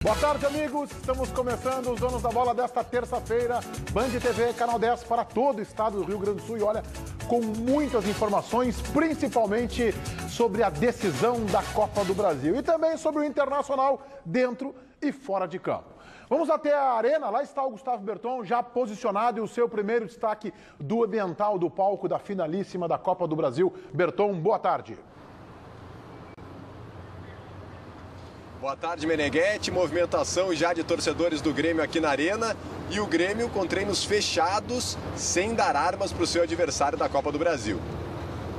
Boa tarde, amigos. Estamos começando os Donos da Bola desta terça-feira. Band TV, Canal 10 para todo o estado do Rio Grande do Sul. E olha, com muitas informações, principalmente sobre a decisão da Copa do Brasil. E também sobre o Internacional dentro e fora de campo. Vamos até a arena, lá está o Gustavo Berton, já posicionado e o seu primeiro destaque do ambiental do palco da finalíssima da Copa do Brasil. Berton, boa tarde. Boa tarde, Meneghetti. Movimentação já de torcedores do Grêmio aqui na arena e o Grêmio com treinos fechados, sem dar armas para o seu adversário da Copa do Brasil.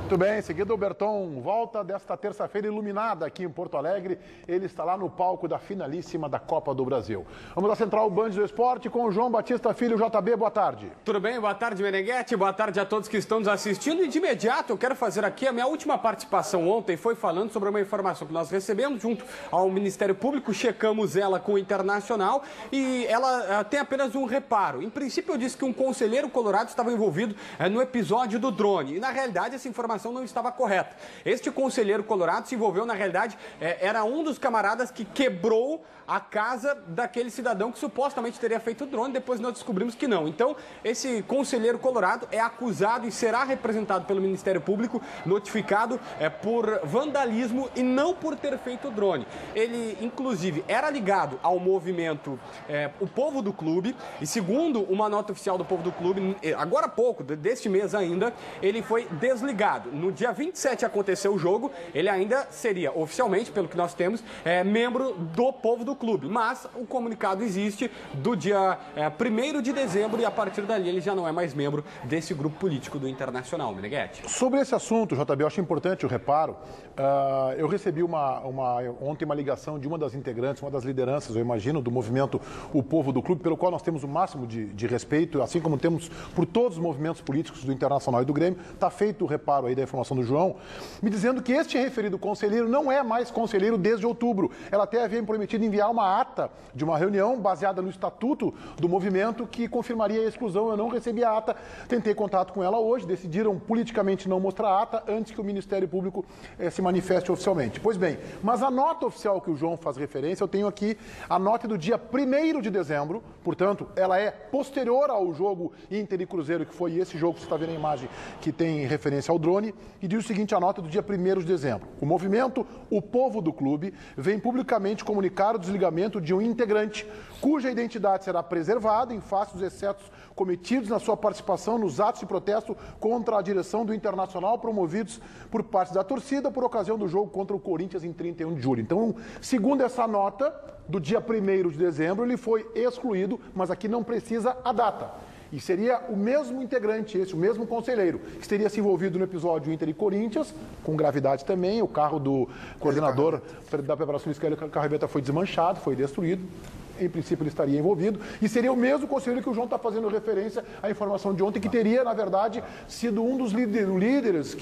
Muito bem, em seguida o Berton volta desta terça-feira iluminada aqui em Porto Alegre. Ele está lá no palco da finalíssima da Copa do Brasil. Vamos à Central Band do Esporte com o João Batista Filho, JB, boa tarde. Tudo bem, boa tarde, Meneghetti, boa tarde a todos que estão nos assistindo. E de imediato eu quero fazer aqui a minha última participação ontem, foi falando sobre uma informação que nós recebemos junto ao Ministério Público, checamos ela com o Internacional e ela tem apenas um reparo. Em princípio eu disse que um conselheiro colorado estava envolvido no episódio do drone e na realidade essa informação não estava correta. Este conselheiro colorado se envolveu, na realidade, era um dos camaradas que quebrou a casa daquele cidadão que supostamente teria feito o drone, depois nós descobrimos que não. Então, esse conselheiro colorado é acusado e será representado pelo Ministério Público, notificado por vandalismo e não por ter feito o drone. Ele, inclusive, era ligado ao movimento O Povo do Clube e, segundo uma nota oficial do Povo do Clube, agora há pouco, deste mês ainda, ele foi desligado. No dia 27 aconteceu o jogo, ele ainda seria, oficialmente, pelo que nós temos, membro do Povo do Clube, mas o comunicado existe do dia 1º de dezembro e a partir dali ele já não é mais membro desse grupo político do Internacional, Meneghetti. Sobre esse assunto, JB, eu acho importante o reparo. Eu recebi ontem uma ligação de uma das integrantes, uma das lideranças, eu imagino, do movimento O Povo do Clube, pelo qual nós temos o máximo de respeito, assim como temos por todos os movimentos políticos do Internacional e do Grêmio. Está feito o reparo aí da informação do João, me dizendo que este referido conselheiro não é mais conselheiro desde outubro. Ela até havia me prometido enviar uma ata de uma reunião baseada no estatuto do movimento que confirmaria a exclusão. Eu não recebi a ata, tentei contato com ela hoje, decidiram politicamente não mostrar a ata antes que o Ministério Público se manifeste oficialmente. Pois bem, mas a nota oficial que o João faz referência, eu tenho aqui a nota do dia 1º de dezembro, portanto, ela é posterior ao jogo Inter e Cruzeiro, que foi esse jogo que você está vendo a imagem que tem referência ao drone, e diz o seguinte, a nota do dia 1º de dezembro. O movimento O Povo do Clube vem publicamente comunicar o desligamento de um integrante cuja identidade será preservada em face dos excessos cometidos na sua participação nos atos de protesto contra a direção do Internacional promovidos por parte da torcida por ocasião do jogo contra o Corinthians em 31 de julho. Então, segundo essa nota, do dia 1º de dezembro, ele foi excluído, mas aqui não precisa a data. E seria o mesmo integrante, o mesmo conselheiro, que teria se envolvido no episódio Inter e Corinthians, com gravidade também. O carro do coordenador da preparação física, o carro foi desmanchado, foi destruído. Em princípio, ele estaria envolvido. E seria o mesmo conselheiro que o João está fazendo referência à informação de ontem, que teria, na verdade, sido um dos líderes,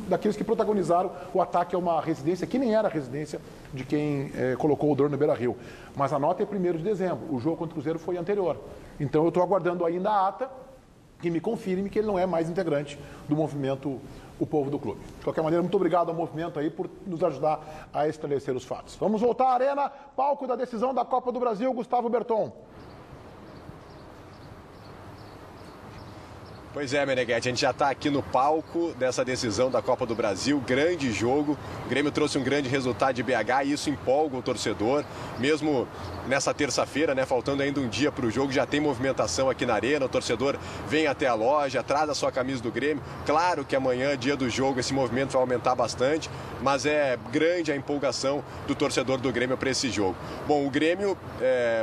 daqueles que protagonizaram o ataque a uma residência, que nem era a residência de quem colocou o drone no Beira-Rio. Mas a nota é 1º de dezembro. O jogo contra o Cruzeiro foi anterior. Então, eu estou aguardando ainda a ata que me confirme que ele não é mais integrante do movimento O Povo do Clube. De qualquer maneira, muito obrigado ao movimento aí por nos ajudar a esclarecer os fatos. Vamos voltar à arena, palco da decisão da Copa do Brasil, Gustavo Berton. Pois é, Meneghetti, a gente já está aqui no palco dessa decisão da Copa do Brasil, grande jogo. O Grêmio trouxe um grande resultado de BH e isso empolga o torcedor. Mesmo nessa terça-feira, né, faltando ainda um dia para o jogo, já tem movimentação aqui na arena. O torcedor vem até a loja, traz a sua camisa do Grêmio. Claro que amanhã, dia do jogo, esse movimento vai aumentar bastante, mas é grande a empolgação do torcedor do Grêmio para esse jogo. Bom, o Grêmio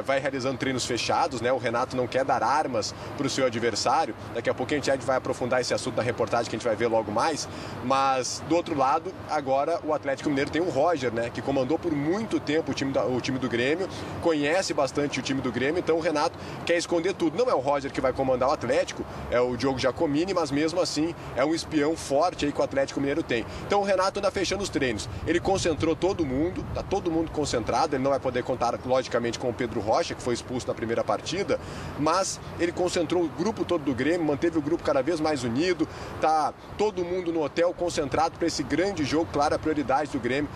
vai realizando treinos fechados, né? O Renato não quer dar armas para o seu adversário. Daqui a pouquinho a gente vai aprofundar esse assunto na reportagem que a gente vai ver logo mais, mas do outro lado, agora o Atlético Mineiro tem o Roger, né, que comandou por muito tempo o time do Grêmio, conhece bastante o time do Grêmio, então o Renato quer esconder tudo. Não é o Roger que vai comandar o Atlético, é o Diogo Giacomini, mas mesmo assim é um espião forte aí que o Atlético Mineiro tem. Então o Renato anda fechando os treinos, ele concentrou todo mundo, tá todo mundo concentrado, ele não vai poder contar logicamente com o Pedro Rocha, que foi expulso na primeira partida, mas ele concentrou o grupo todo do Grêmio, manteve o grupo cada vez mais unido, tá todo mundo no hotel concentrado para esse grande jogo. Claro, a prioridade do Grêmio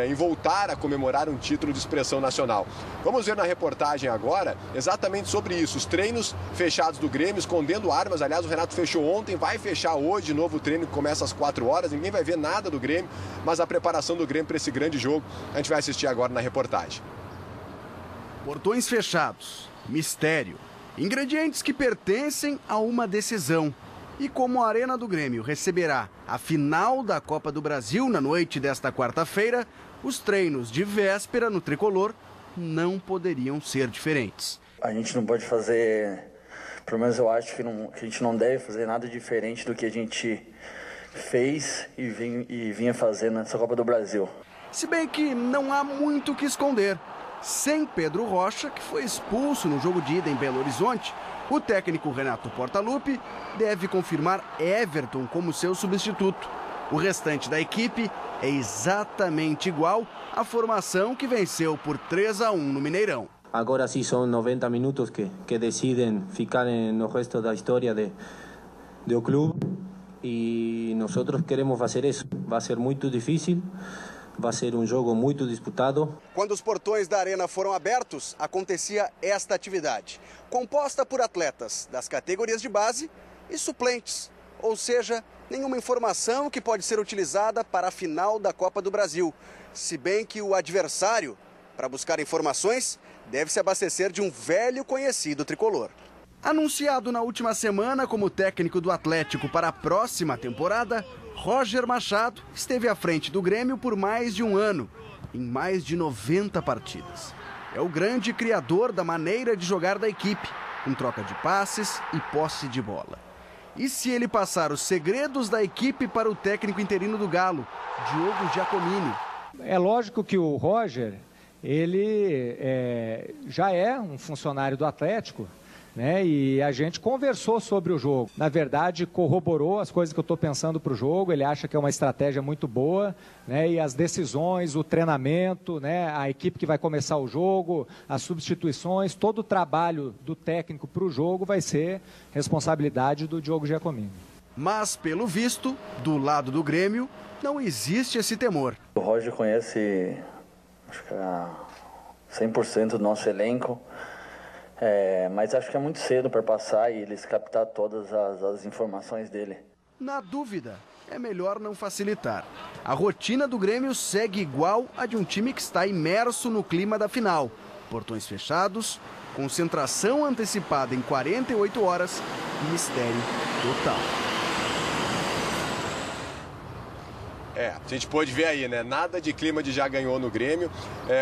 em voltar a comemorar um título de expressão nacional. Vamos ver na reportagem agora exatamente sobre isso, os treinos fechados do Grêmio, escondendo armas. Aliás, o Renato fechou ontem, vai fechar hoje de novo o treino que começa às 4 horas, ninguém vai ver nada do Grêmio, mas a preparação do Grêmio para esse grande jogo a gente vai assistir agora na reportagem. Portões fechados, mistério, ingredientes que pertencem a uma decisão. E como a Arena do Grêmio receberá a final da Copa do Brasil na noite desta quarta-feira, os treinos de véspera no Tricolor não poderiam ser diferentes. A gente não pode fazer, pelo menos eu acho que a gente não deve fazer nada diferente do que a gente fez e vinha fazendo nessa Copa do Brasil. Se bem que não há muito o que esconder. Sem Pedro Rocha, que foi expulso no jogo de ida em Belo Horizonte, o técnico Renato Portaluppi deve confirmar Everton como seu substituto. O restante da equipe é exatamente igual à formação que venceu por 3-1 no Mineirão. Agora sim são 90 minutos que decidem ficar no resto da história do clube e nós queremos fazer isso. Vai ser muito difícil. Vai ser um jogo muito disputado. Quando os portões da arena foram abertos, acontecia esta atividade, composta por atletas das categorias de base e suplentes, ou seja, nenhuma informação que pode ser utilizada para a final da Copa do Brasil, se bem que o adversário, para buscar informações, deve se abastecer de um velho conhecido tricolor. Anunciado na última semana como técnico do Atlético para a próxima temporada, Roger Machado esteve à frente do Grêmio por mais de um ano, em mais de 90 partidas. É o grande criador da maneira de jogar da equipe, com troca de passes e posse de bola. E se ele passar os segredos da equipe para o técnico interino do Galo, Diogo Giacomini? É lógico que o Roger, ele já é um funcionário do Atlético, né? E a gente conversou sobre o jogo. Na verdade, corroborou as coisas que eu estou pensando para o jogo. Ele acha que é uma estratégia muito boa, né? E as decisões, o treinamento, né? A equipe que vai começar o jogo, as substituições, todo o trabalho do técnico para o jogo vai ser responsabilidade do Diogo Giacomini. Mas, pelo visto, do lado do Grêmio, não existe esse temor. O Roger conhece, acho que 100% do nosso elenco. Mas acho que é muito cedo para passar e eles captar todas as informações dele. Na dúvida, é melhor não facilitar. A rotina do Grêmio segue igual a de um time que está imerso no clima da final. Portões fechados, concentração antecipada em 48 horas e mistério total. A gente pôde ver aí, né? Nada de clima de já ganhou no Grêmio.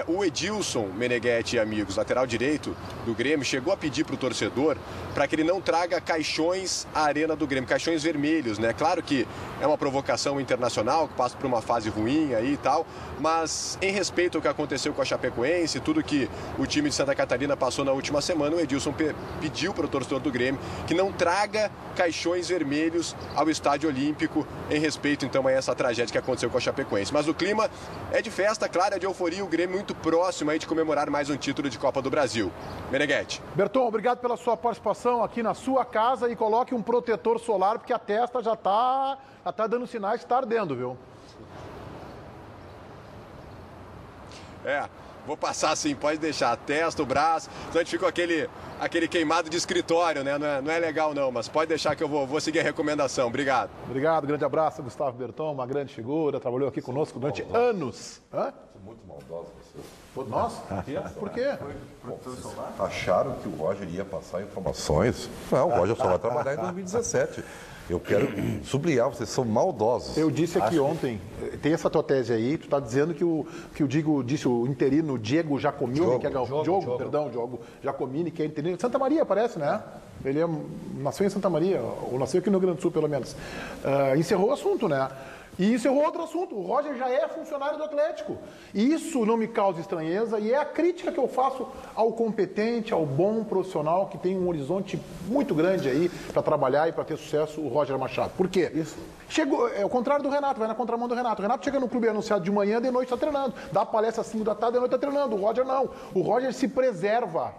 O Edilson Meneghetti e amigos, lateral direito do Grêmio, chegou a pedir para o torcedor para que ele não traga caixões à arena do Grêmio, caixões vermelhos, né? Claro que é uma provocação internacional, que passa por uma fase ruim aí e tal, mas em respeito ao que aconteceu com a Chapecoense, tudo que o time de Santa Catarina passou na última semana, o Edilson pediu para o torcedor do Grêmio que não traga caixões vermelhos ao Estádio Olímpico, em respeito então a essa tragédia que aconteceu com a Chapecoense. Mas o clima é de festa, claro, é de euforia, o Grêmio muito próximo aí de comemorar mais um título de Copa do Brasil. Meneghetti. Berton, obrigado pela sua participação aqui na sua casa e coloque um protetor solar, porque a testa já tá dando sinais que está ardendo, viu? Vou passar assim, pode deixar a testa, o braço, então a gente fica com aquele queimado de escritório, né? Não é legal não, mas pode deixar que eu vou seguir a recomendação. Obrigado. Obrigado, grande abraço, Gustavo Berton, uma grande figura, trabalhou aqui conosco durante anos. Muito maldosa você. Nossa, por quê? Vocês acharam que o Roger ia passar informações? Não, o Roger só vai trabalhar em 2017. Eu quero sublinhar, vocês são maldosos. Eu disse aqui ontem, tem essa tua tese aí, tu está dizendo que o disse o interino Diego Giacomini, Diogo Giacomini, que é interino de Santa Maria, parece, né? Ele nasceu em Santa Maria, ou nasceu aqui no Rio Grande do Sul, pelo menos. Encerrou o assunto, né? E encerrou outro assunto. O Roger já é funcionário do Atlético. E isso não me causa estranheza e é a crítica que eu faço ao competente, ao bom profissional que tem um horizonte muito grande aí para trabalhar e para ter sucesso, o Roger Machado. Por quê? Chegou, é o contrário do Renato, vai na contramão do Renato. O Renato chega no clube anunciado de manhã, de noite está treinando. Dá palestra às 5 da tarde, de noite está treinando. O Roger não. O Roger se preserva.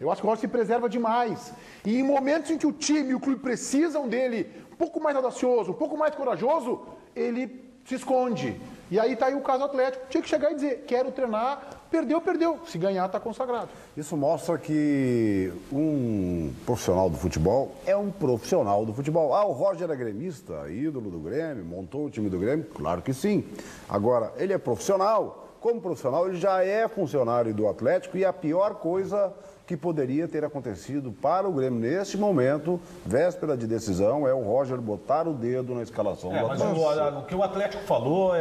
Eu acho que o Roger se preserva demais. E em momentos em que o time e o clube precisam dele um pouco mais audacioso, um pouco mais corajoso, ele se esconde. E aí tá aí o caso Atlético. Tinha que chegar e dizer, quero treinar, perdeu, perdeu. Se ganhar, tá consagrado. Isso mostra que um profissional do futebol é um profissional do futebol. O Roger é gremista, ídolo do Grêmio, montou o time do Grêmio? Claro que sim. Agora, ele é profissional. Como profissional, ele já é funcionário do Atlético e a pior coisa que poderia ter acontecido para o Grêmio neste momento, véspera de decisão, é o Roger botar o dedo na escalação do Atlético. Mas o que o Atlético falou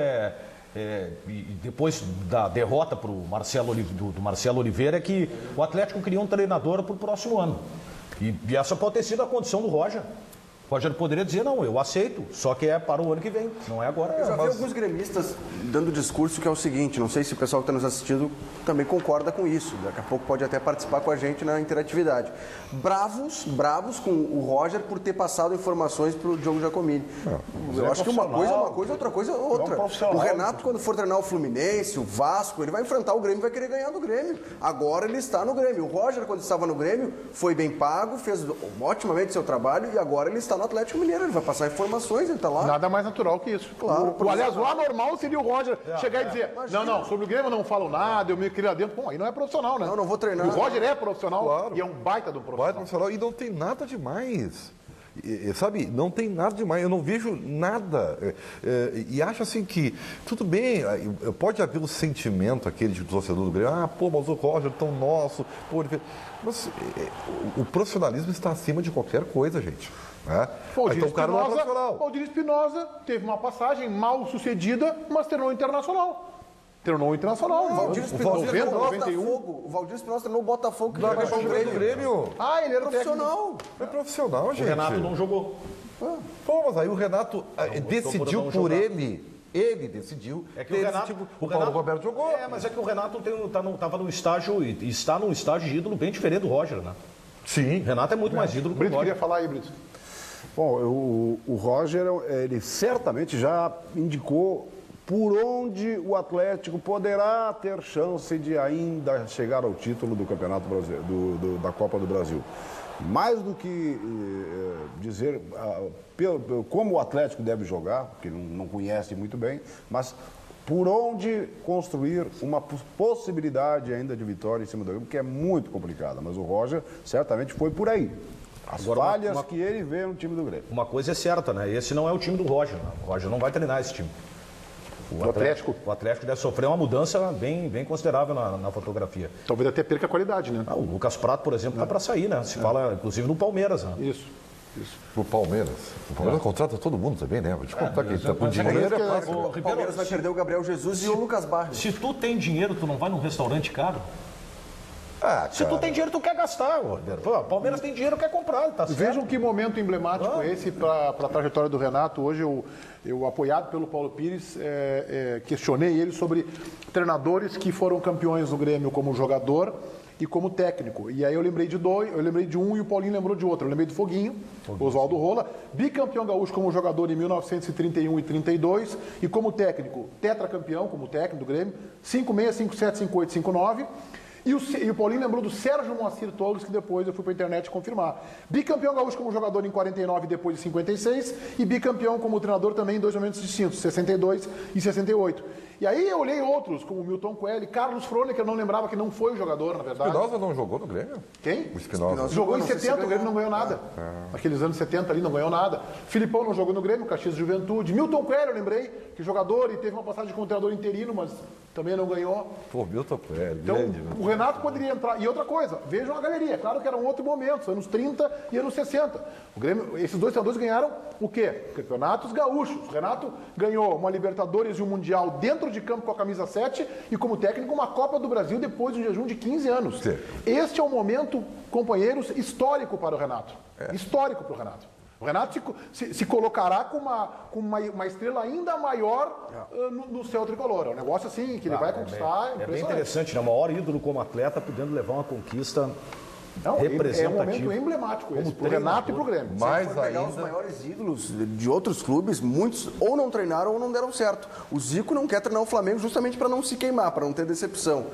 depois da derrota pro do Marcelo Oliveira, é que o Atlético queria um treinador para o próximo ano. E essa pode ter sido a condição do Roger. O Roger poderia dizer, não, eu aceito, só que é para o ano que vem, não é agora. Eu já vi alguns gremistas dando discurso que é o seguinte, não sei se o pessoal que está nos assistindo também concorda com isso, daqui a pouco pode até participar com a gente na interatividade. Bravos com o Roger por ter passado informações para o Diogo Giacomini. Eu acho que uma coisa é uma coisa, outra coisa é outra. O Renato, quando for treinar o Fluminense, o Vasco, ele vai enfrentar o Grêmio e vai querer ganhar do Grêmio. Agora ele está no Grêmio. O Roger, quando estava no Grêmio, foi bem pago, fez otimamente seu trabalho e agora ele está no Atlético Mineiro, ele vai passar informações, ele está lá. Nada mais natural que isso. Claro. Aliás, o anormal seria o Roger chegar e dizer, não, sobre o Grêmio eu não falo nada, eu me criei lá dentro. Bom, aí não é profissional, né? Não vou treinar. O Roger é profissional, claro. E é um baita do profissional. E não tem nada demais. Sabe, não tem nada demais, eu não vejo nada. E acho assim que, tudo bem, pode haver um sentimento aquele de torcedor do Grêmio, mas o Roger é tão nosso. Mas o profissionalismo está acima de qualquer coisa, gente. Então o cara não é profissional. Valdir Espinosa teve uma passagem mal sucedida, mas treinou internacional. Treinou internacional. O Valdir Espinosa treinou o 91. O Valdir Espinosa treinou o Botafogo, que vai baixar o Grêmio. Ele era profissional. É profissional, gente. O Renato não jogou. Mas aí o Renato decidiu por ele. Ele decidiu. É que o Paulo Roberto jogou. Mas é que o Renato estava num estágio, e está num estágio de ídolo bem diferente do Roger, né? Sim. O Renato é muito mais ídolo que o Brito Roger. queria falar aí, Brito. Bom, o Roger, ele certamente já indicou por onde o Atlético poderá ter chance de ainda chegar ao título do Campeonato Brasileiro, da Copa do Brasil. Mais do que dizer como o Atlético deve jogar, que não conhece muito bem, mas por onde construir uma possibilidade ainda de vitória em cima do Grêmio, que é muito complicada. Mas o Roger certamente foi por aí. As falhas que ele vê no time do Grêmio. Uma coisa é certa, né? Esse não é o time do Roger. Né? O Roger não vai treinar esse time. O Atlético deve sofrer uma mudança bem considerável na fotografia. Talvez até perca a qualidade, né? O Lucas Prato, por exemplo, está para sair, né? Se fala, inclusive, no Palmeiras. Né? Isso. O Palmeiras. O Palmeiras contrata todo mundo também, né? Vou te contar que está com dinheiro. O Palmeiras vai perder o Gabriel Jesus e o Lucas Barros. Se tu tem dinheiro, tu não vai num restaurante caro? Se tu tem dinheiro, tu quer gastar, Roberto. O Palmeiras tem dinheiro, quer comprar, tá certo? Vejam que momento emblemático esse para a trajetória do Renato. Hoje eu apoiado pelo Paulo Pires, questionei ele sobre treinadores que foram campeões do Grêmio como jogador e como técnico. E aí eu lembrei de dois, eu lembrei de um e o Paulinho lembrou de outro. Eu lembrei do Foguinho, Oswaldo Rola, bicampeão gaúcho como jogador em 1931 e 32 e como técnico, tetracampeão como técnico do Grêmio, 56, 57, 58, 59. E o Paulinho lembrou do Sérgio Moacir Torres, que depois eu fui para a internet confirmar. Bicampeão gaúcho como jogador em 49 e depois de 56, e bicampeão como treinador também em dois momentos distintos, 62 e 68. E aí eu olhei outros, como Milton Coelho, Carlos Frone, que eu não lembrava que não foi o jogador, na verdade. O Espinosa não jogou no Grêmio? Quem? O Espinosa. Jogou em 70, o Grêmio não ganhou nada. Aqueles anos 70 ali não ganhou nada. Filipão não jogou no Grêmio, Caxias Juventude. Milton Coelho, eu lembrei, que jogador e teve uma passagem como treinador interino, mas também não ganhou. Pô, Milton Coelho, então, grande. O Renato poderia entrar. E outra coisa, vejam a galeria. Claro que eram outros momentos, anos 30 e anos 60. O Grêmio, esses dois treinadores ganharam o quê? Campeonatos gaúchos. O Renato ganhou uma Libertadores e um Mundial dentro de campo com a camisa 7 e como técnico uma Copa do Brasil depois de um jejum de 15 anos. Sim. Este é um momento, companheiros, histórico para o Renato. Histórico para o Renato. O Renato se colocará com uma estrela ainda maior no céu tricolor. É um negócio assim que ele vai conquistar. É bem interessante, né? O maior ídolo como atleta podendo levar uma conquista representativa. É um momento emblemático esse, para o Renato e para o Grêmio. Mas se for pegar os maiores ídolos de outros clubes, muitos ou não treinaram ou não deram certo. O Zico não quer treinar o Flamengo justamente para não se queimar, para não ter decepção.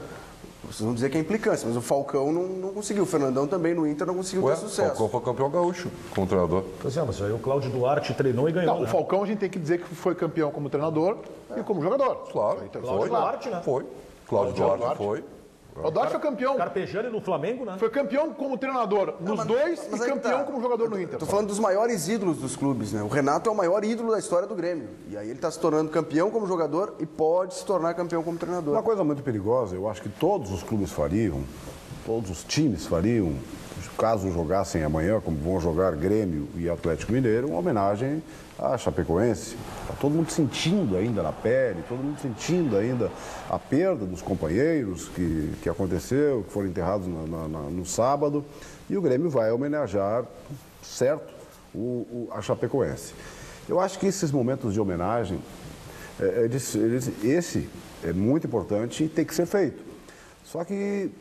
Vocês vão dizer que é implicância, mas o Falcão não conseguiu. O Fernandão também no Inter não conseguiu ter sucesso. O Falcão foi campeão gaúcho como treinador. Pois é, mas aí o Cláudio Duarte treinou e ganhou. Não, o Falcão a gente tem que dizer que foi campeão como treinador e como jogador. Claro. Cláudio Duarte, né? Foi. Cláudio Duarte foi. O Duarte foi campeão. Carpegiani no Flamengo, né? Foi campeão como treinador nos dois e campeão como jogador no Inter. Tô falando dos maiores ídolos dos clubes, né? O Renato é o maior ídolo da história do Grêmio. E aí ele está se tornando campeão como jogador e pode se tornar campeão como treinador. Uma coisa muito perigosa, eu acho que todos os clubes fariam, todos os times fariam, caso jogassem amanhã, como vão jogar Grêmio e Atlético Mineiro, uma homenagem à Chapecoense. Está todo mundo sentindo ainda na pele, todo mundo sentindo ainda a perda dos companheiros que aconteceu, que foram enterrados no sábado. E o Grêmio vai homenagear, certo, a Chapecoense. Eu acho que esses momentos de homenagem, esse é muito importante e tem que ser feito. Só que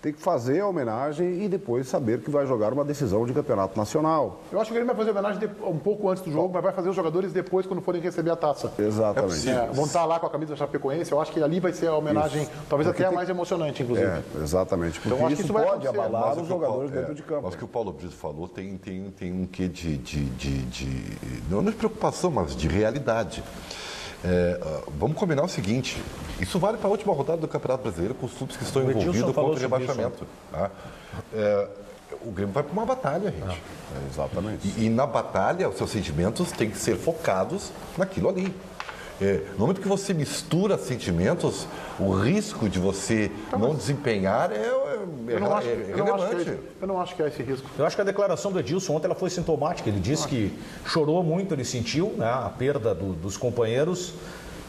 tem que fazer a homenagem e depois saber que vai jogar uma decisão de campeonato nacional. Eu acho que o Grêmio vai fazer homenagem um pouco antes do jogo, mas vai fazer os jogadores depois, quando forem receber a taça. Exatamente. Vão estar lá com a camisa da Chapecoense. Eu acho que ali vai ser a homenagem, talvez até a mais emocionante, inclusive. Exatamente. Porque então, acho que isso vai pode acontecer. abalar os jogadores dentro de campo. Mas o que o Paulo Brito falou tem um quê não de preocupação, mas de realidade. Vamos combinar o seguinte, isso vale para a última rodada do Campeonato Brasileiro com os clubes que estão envolvidos contra o rebaixamento. Tá? O Grêmio vai para uma batalha, gente. Exatamente. E na batalha, os seus sentimentos têm que ser focados naquilo ali. No momento que você mistura sentimentos, o risco de você não desempenhar relevante. Eu não acho que é esse risco. Eu acho que a declaração do Edilson ontem ela foi sintomática. Ele disse que chorou muito, ele sentiu, né, a perda dos companheiros,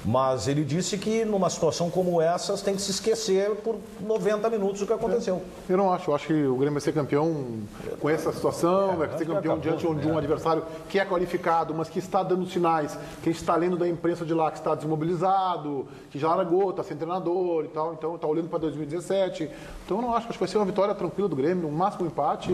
mas ele disse que numa situação como essa tem que se esquecer por 90 minutos o que aconteceu. Eu não acho. Eu acho que o Grêmio vai ser campeão com essa situação, vai ser campeão diante de um adversário que é qualificado, mas que está dando sinais, que a gente está lendo da imprensa de lá que está desmobilizado, que já largou, está sem treinador e tal, então está olhando para 2017. Então eu não acho que vai ser uma vitória tranquila do Grêmio, um máximo empate,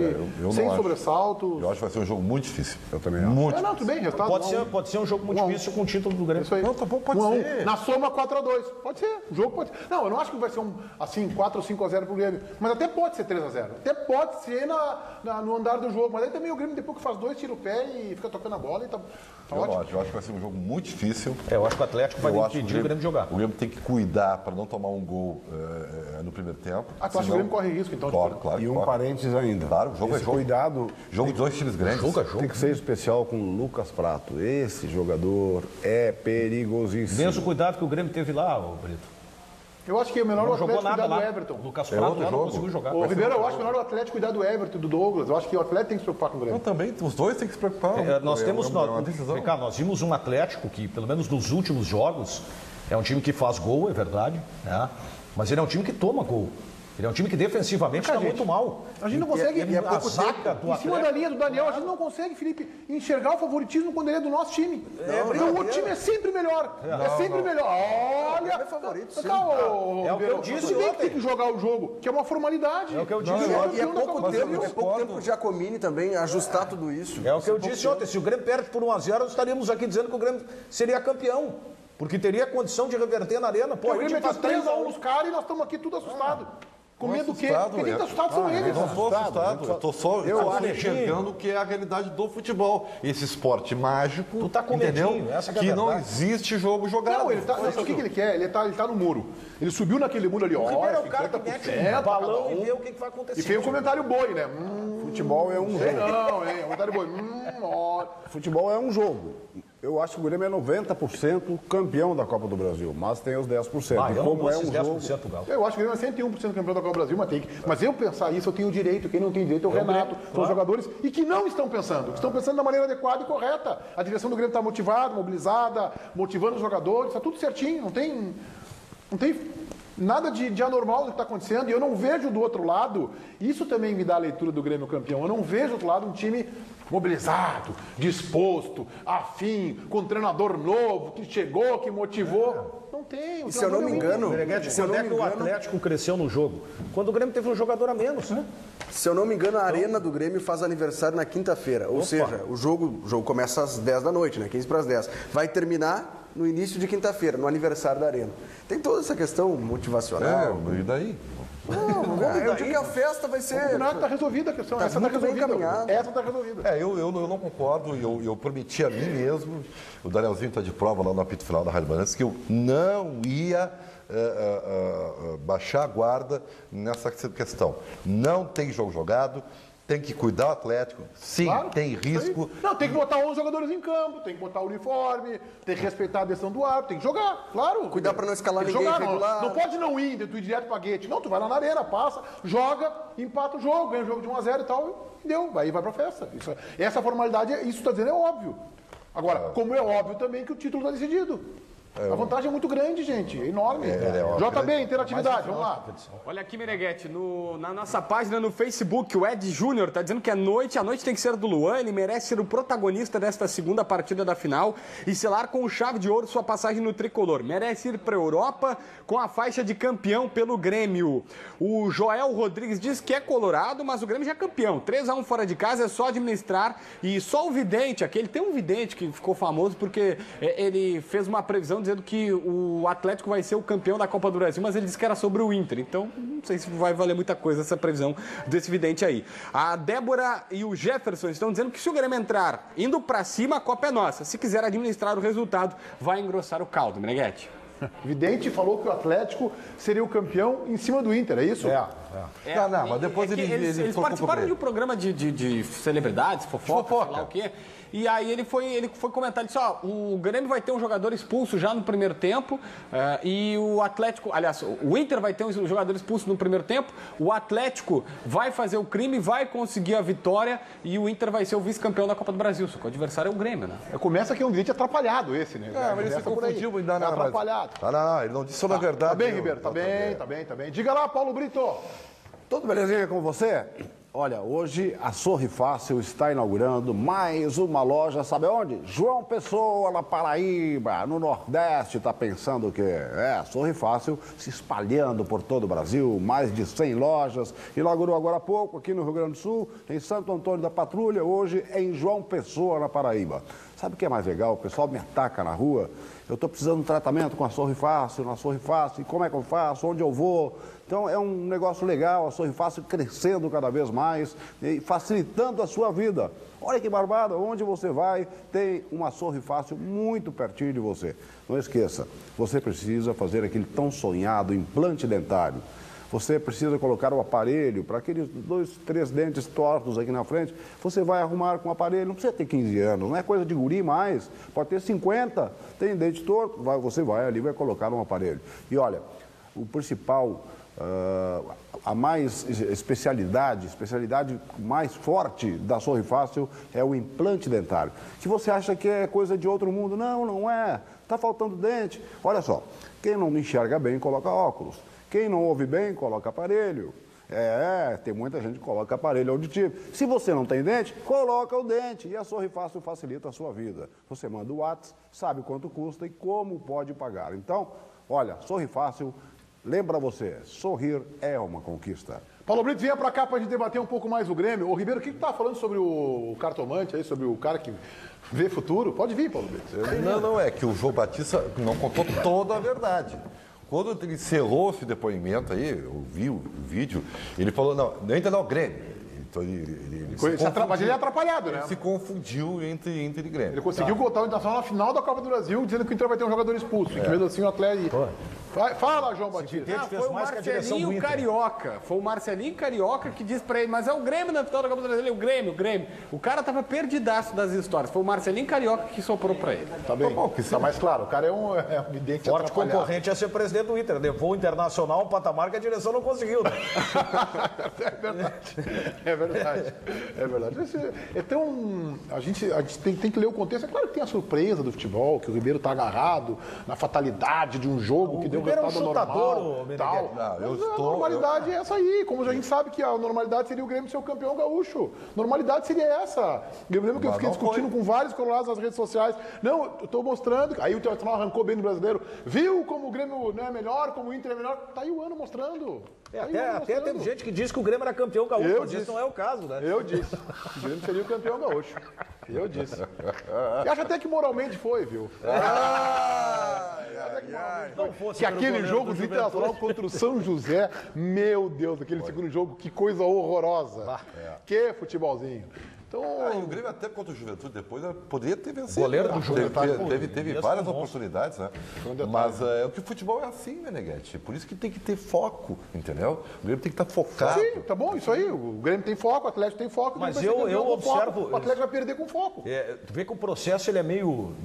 sem sobressalto. Eu acho que vai ser um jogo muito difícil. Eu também acho. Muito tudo bem, resultado. Pode ser um jogo muito difícil com o título do Grêmio. Isso aí. Não, tá bom, pode ser. Na soma 4-2. Pode ser. O jogo pode ser. Não, eu não acho que vai ser assim 4 ou 5-0 pro Grêmio. Mas até pode ser 3-0. Até pode ser no andar do jogo. Mas aí também o Grêmio, depois que faz 2, tira o pé e fica tocando a bola e tá ótimo. Eu acho que vai ser um jogo muito difícil. Eu acho que o Atlético vai impedir o Grêmio de jogar. O Grêmio tem que cuidar para não tomar um gol no primeiro tempo. Tu acha que o Grêmio corre risco, então? Claro. E um parênteses ainda. Claro, jogo é jogo. Cuidado. Jogo de dois times grandes. Tem que ser especial com o Lucas Prato. Esse jogador é perigosíssimo. Mesmo cuidado que o Grêmio teve lá, Brito. Eu acho que é melhor o Atlético cuidar do Everton. Everton. O Lucas Prato lá não conseguiu jogar. O Ribeiro, eu acho melhor o Atlético cuidar do Everton e do Douglas. Eu acho que o Atlético tem que se preocupar com o Grêmio. Não, também, os dois têm que se preocupar. Nós vimos um Atlético que, pelo menos nos últimos jogos, é um time que faz gol, é verdade, né? Mas ele é um time que toma gol. Ele é um time que defensivamente está muito mal. A gente não consegue, em cima da linha do Daniel, a gente não consegue, Felipe, enxergar o favoritismo quando ele é do nosso time. Então o outro time é sempre melhor. É sempre melhor. Olha, é favorito, sim. É o que eu disse ontem. Tem que jogar o jogo, que é uma formalidade. É o que eu disse E é pouco tempo o Giacomini também ajustar tudo isso. É o que eu disse ontem. Se o Grêmio perde por 1-0, nós estaríamos aqui dizendo que o Grêmio seria campeão. Porque teria condição de reverter na arena. Pô, o Grêmio faz 3-1 nos caras e nós estamos aqui tudo assustados. Com medo do quê? Porque quem está assustado são eles. Eu não estou assustado, eu estou só enxergando o que é a realidade do futebol. Esse esporte mágico, tu tá com entendeu? Medinho, essa que não existe jogo jogado. Não, o que ele quer? Ele tá no muro. Ele subiu naquele muro ali, ó. O Ribeiro é o cara que mete um balão e vê o que vai acontecer. E fez o comentário boi, né? Futebol é um jogo. Não, o comentário boi. Futebol é um jogo. Eu acho que o Grêmio é 90% campeão da Copa do Brasil, mas tem os 10%. E como é um 10%, jogo... Eu acho que o Grêmio é 101% campeão da Copa do Brasil, mas eu pensar isso, eu tenho direito. Quem não tem direito é o Renato, são os jogadores, e que não estão pensando. Estão pensando da maneira adequada e correta. A direção do Grêmio está motivada, mobilizada, motivando os jogadores, está tudo certinho, não tem nada de anormal do que está acontecendo. E eu não vejo do outro lado, isso também me dá a leitura do Grêmio campeão, eu não vejo do outro lado um time mobilizado, disposto, afim, com um treinador novo, que chegou, que motivou. Não tem. E se eu não me engano... Quando é que o Atlético cresceu no jogo? Quando o Grêmio teve um jogador a menos, né? Se eu não me engano, a Arena do Grêmio faz aniversário na quinta-feira. Ou seja, o jogo começa às 10 da noite, né? 15 para as 10. Vai terminar no início de quinta-feira, no aniversário da Arena. Tem toda essa questão motivacional. E daí? Eu digo que a festa vai ser... Não, está resolvida a questão. Essa está resolvida. Essa está resolvida. Eu não concordo. Eu prometi a mim mesmo, o Danielzinho está de prova lá no apito final da Rádio Bandeirantes, que eu não ia baixar a guarda nessa questão. Não tem jogo jogado. Tem que cuidar do Atlético, sim, claro, tem risco. Não, tem que botar 11 jogadores em campo, tem que botar o uniforme, tem que respeitar a decisão do árbitro, tem que jogar, claro. Cuidar para não escalar ninguém irregular. Não pode não ir, tu ir direto pra guete. Não, tu vai lá na arena, passa, joga, empata o jogo, ganha o jogo de 1-0 e tal, e deu, aí vai pra festa. Essa formalidade, isso tá dizendo, é óbvio. Agora, como é óbvio também que o título tá decidido. A vantagem é muito grande, gente, é enorme. JB, interatividade, vamos lá. Olha aqui, Meneghetti, na nossa página no Facebook, o Ed Júnior está dizendo que a noite tem que ser do Luan, ele merece ser o protagonista desta segunda partida da final e selar com chave de ouro sua passagem no tricolor. Merece ir para a Europa com a faixa de campeão pelo Grêmio. O Joel Rodrigues diz que é colorado, mas o Grêmio já é campeão. 3-1 fora de casa, é só administrar. E só o vidente, tem um vidente que ficou famoso porque ele fez uma previsão dizendo que o Atlético vai ser o campeão da Copa do Brasil, mas ele disse que era sobre o Inter. Então, não sei se vai valer muita coisa essa previsão desse vidente aí. A Débora e o Jefferson estão dizendo que se o Grêmio entrar indo pra cima, a Copa é nossa. Se quiser administrar o resultado, vai engrossar o caldo, Meneghetti. Vidente falou que o Atlético seria o campeão em cima do Inter, é isso? Mas depois eles participaram de um programa de celebridades, fofoca, sei lá o quê. E aí ele foi comentar, ele disse, o Grêmio vai ter um jogador expulso já no primeiro tempo, e o Atlético, aliás, o Inter vai ter um jogador expulso no primeiro tempo, o Atlético vai fazer o crime, vai conseguir a vitória, e o Inter vai ser o vice-campeão da Copa do Brasil, só que o adversário é o Grêmio, né? Começa que é um grito atrapalhado esse, né? Mas ele se confundiu, ainda não. Atrapalhado. Não, ele não disse sobre a verdade. Tá bem, Ribeiro, tá bem. Diga lá, Paulo Brito. Tudo belezinha com você? Olha, hoje a Sorri Fácil está inaugurando mais uma loja, sabe onde? João Pessoa, na Paraíba, no Nordeste. Está pensando o quê? Sorri Fácil se espalhando por todo o Brasil, mais de 100 lojas. Inaugurou agora há pouco aqui no Rio Grande do Sul, em Santo Antônio da Patrulha, hoje em João Pessoa, na Paraíba. Sabe o que é mais legal? O pessoal me ataca na rua. Eu estou precisando de um tratamento com a Sorri Fácil, na Sorri Fácil, e como é que eu faço, onde eu vou? Então é um negócio legal, a Sorri Fácil crescendo cada vez mais e facilitando a sua vida. Olha que barbada, onde você vai, tem uma Sorri Fácil muito pertinho de você. Não esqueça, você precisa fazer aquele tão sonhado implante dentário. Você precisa colocar o aparelho para aqueles 2, 3 dentes tortos aqui na frente. Você vai arrumar com o aparelho, não precisa ter 15 anos, não é coisa de guri mais. Pode ter 50, tem dente torto, você vai ali, vai colocar um aparelho. E olha, o principal, a mais especialidade mais forte da Sorri Fácil é o implante dentário. Se você acha que é coisa de outro mundo, não é. Está faltando dente. Olha só, quem não enxerga bem, coloca óculos. Quem não ouve bem, coloca aparelho. Tem muita gente que coloca aparelho auditivo. Se você não tem dente, coloca o dente. E a Sorri Fácil facilita a sua vida. Você manda o WhatsApp, sabe quanto custa e como pode pagar. Então, olha, Sorri Fácil, lembra você, sorrir é uma conquista. Paulo Brito, venha pra cá pra gente debater um pouco mais o Grêmio. Ô, Ribeiro, o que tu tá falando sobre o cartomante aí, sobre o cara que vê futuro? Pode vir, Paulo Brito. Não, é que o João Batista não contou toda a verdade. Quando ele encerrou esse depoimento aí, eu vi o vídeo, ele falou, não, Grêmio. Então ele é atrapalhado, né? Ele se confundiu entre Inter e Grêmio. Ele conseguiu botar o Internacional na final da Copa do Brasil, dizendo que o Inter vai ter um jogador expulso. E que mesmo assim o Atlético... Fala, João Batista. Foi o Marcelinho Carioca. Foi o Marcelinho Carioca que disse pra ele, mas é o Grêmio na final da Copa do Brasil. O Grêmio. O cara tava perdidaço das histórias. Foi o Marcelinho Carioca que soprou pra ele. Tá bem. Tá mais claro. O cara é um vidente forte concorrente a ser presidente do Inter. Levou o Internacional um patamar que a direção não conseguiu. Né? É verdade. Então, a gente tem que ler o contexto. É claro que tem a surpresa do futebol, que o Ribeiro tá agarrado na fatalidade de um jogo que deu resultado normal. A normalidade é essa aí. Como a gente sabe que a normalidade seria o Grêmio ser o campeão gaúcho. Normalidade seria essa. Eu lembro que eu fiquei discutindo com vários colorados nas redes sociais. Não, eu tô mostrando. Aí o Internacional arrancou bem no Brasileiro. Viu como o Grêmio não é melhor, como o Inter é melhor? Tá aí o ano mostrando. Até teve gente que disse que o Grêmio era campeão gaúcho, mas isso não é o caso, né? Eu disse. O Grêmio seria o campeão gaúcho. Eu disse. E acho até que moralmente foi, viu? Que aquele jogo do Internacional contra o São José, meu Deus, aquele segundo jogo, que coisa horrorosa. Que futebolzinho. Então, o Grêmio até contra o Juventude depois poderia ter vencido. Goleiro do Juventude. Teve várias oportunidades, né? Mas o que o futebol é assim, Meneghete. Por isso que tem que ter foco, entendeu? O Grêmio tem que estar focado. Sim, tá bom, isso aí. O Grêmio tem foco, o Atlético tem foco. Mas eu observo... O Atlético vai perder com foco. Tu vê que o processo ele é meio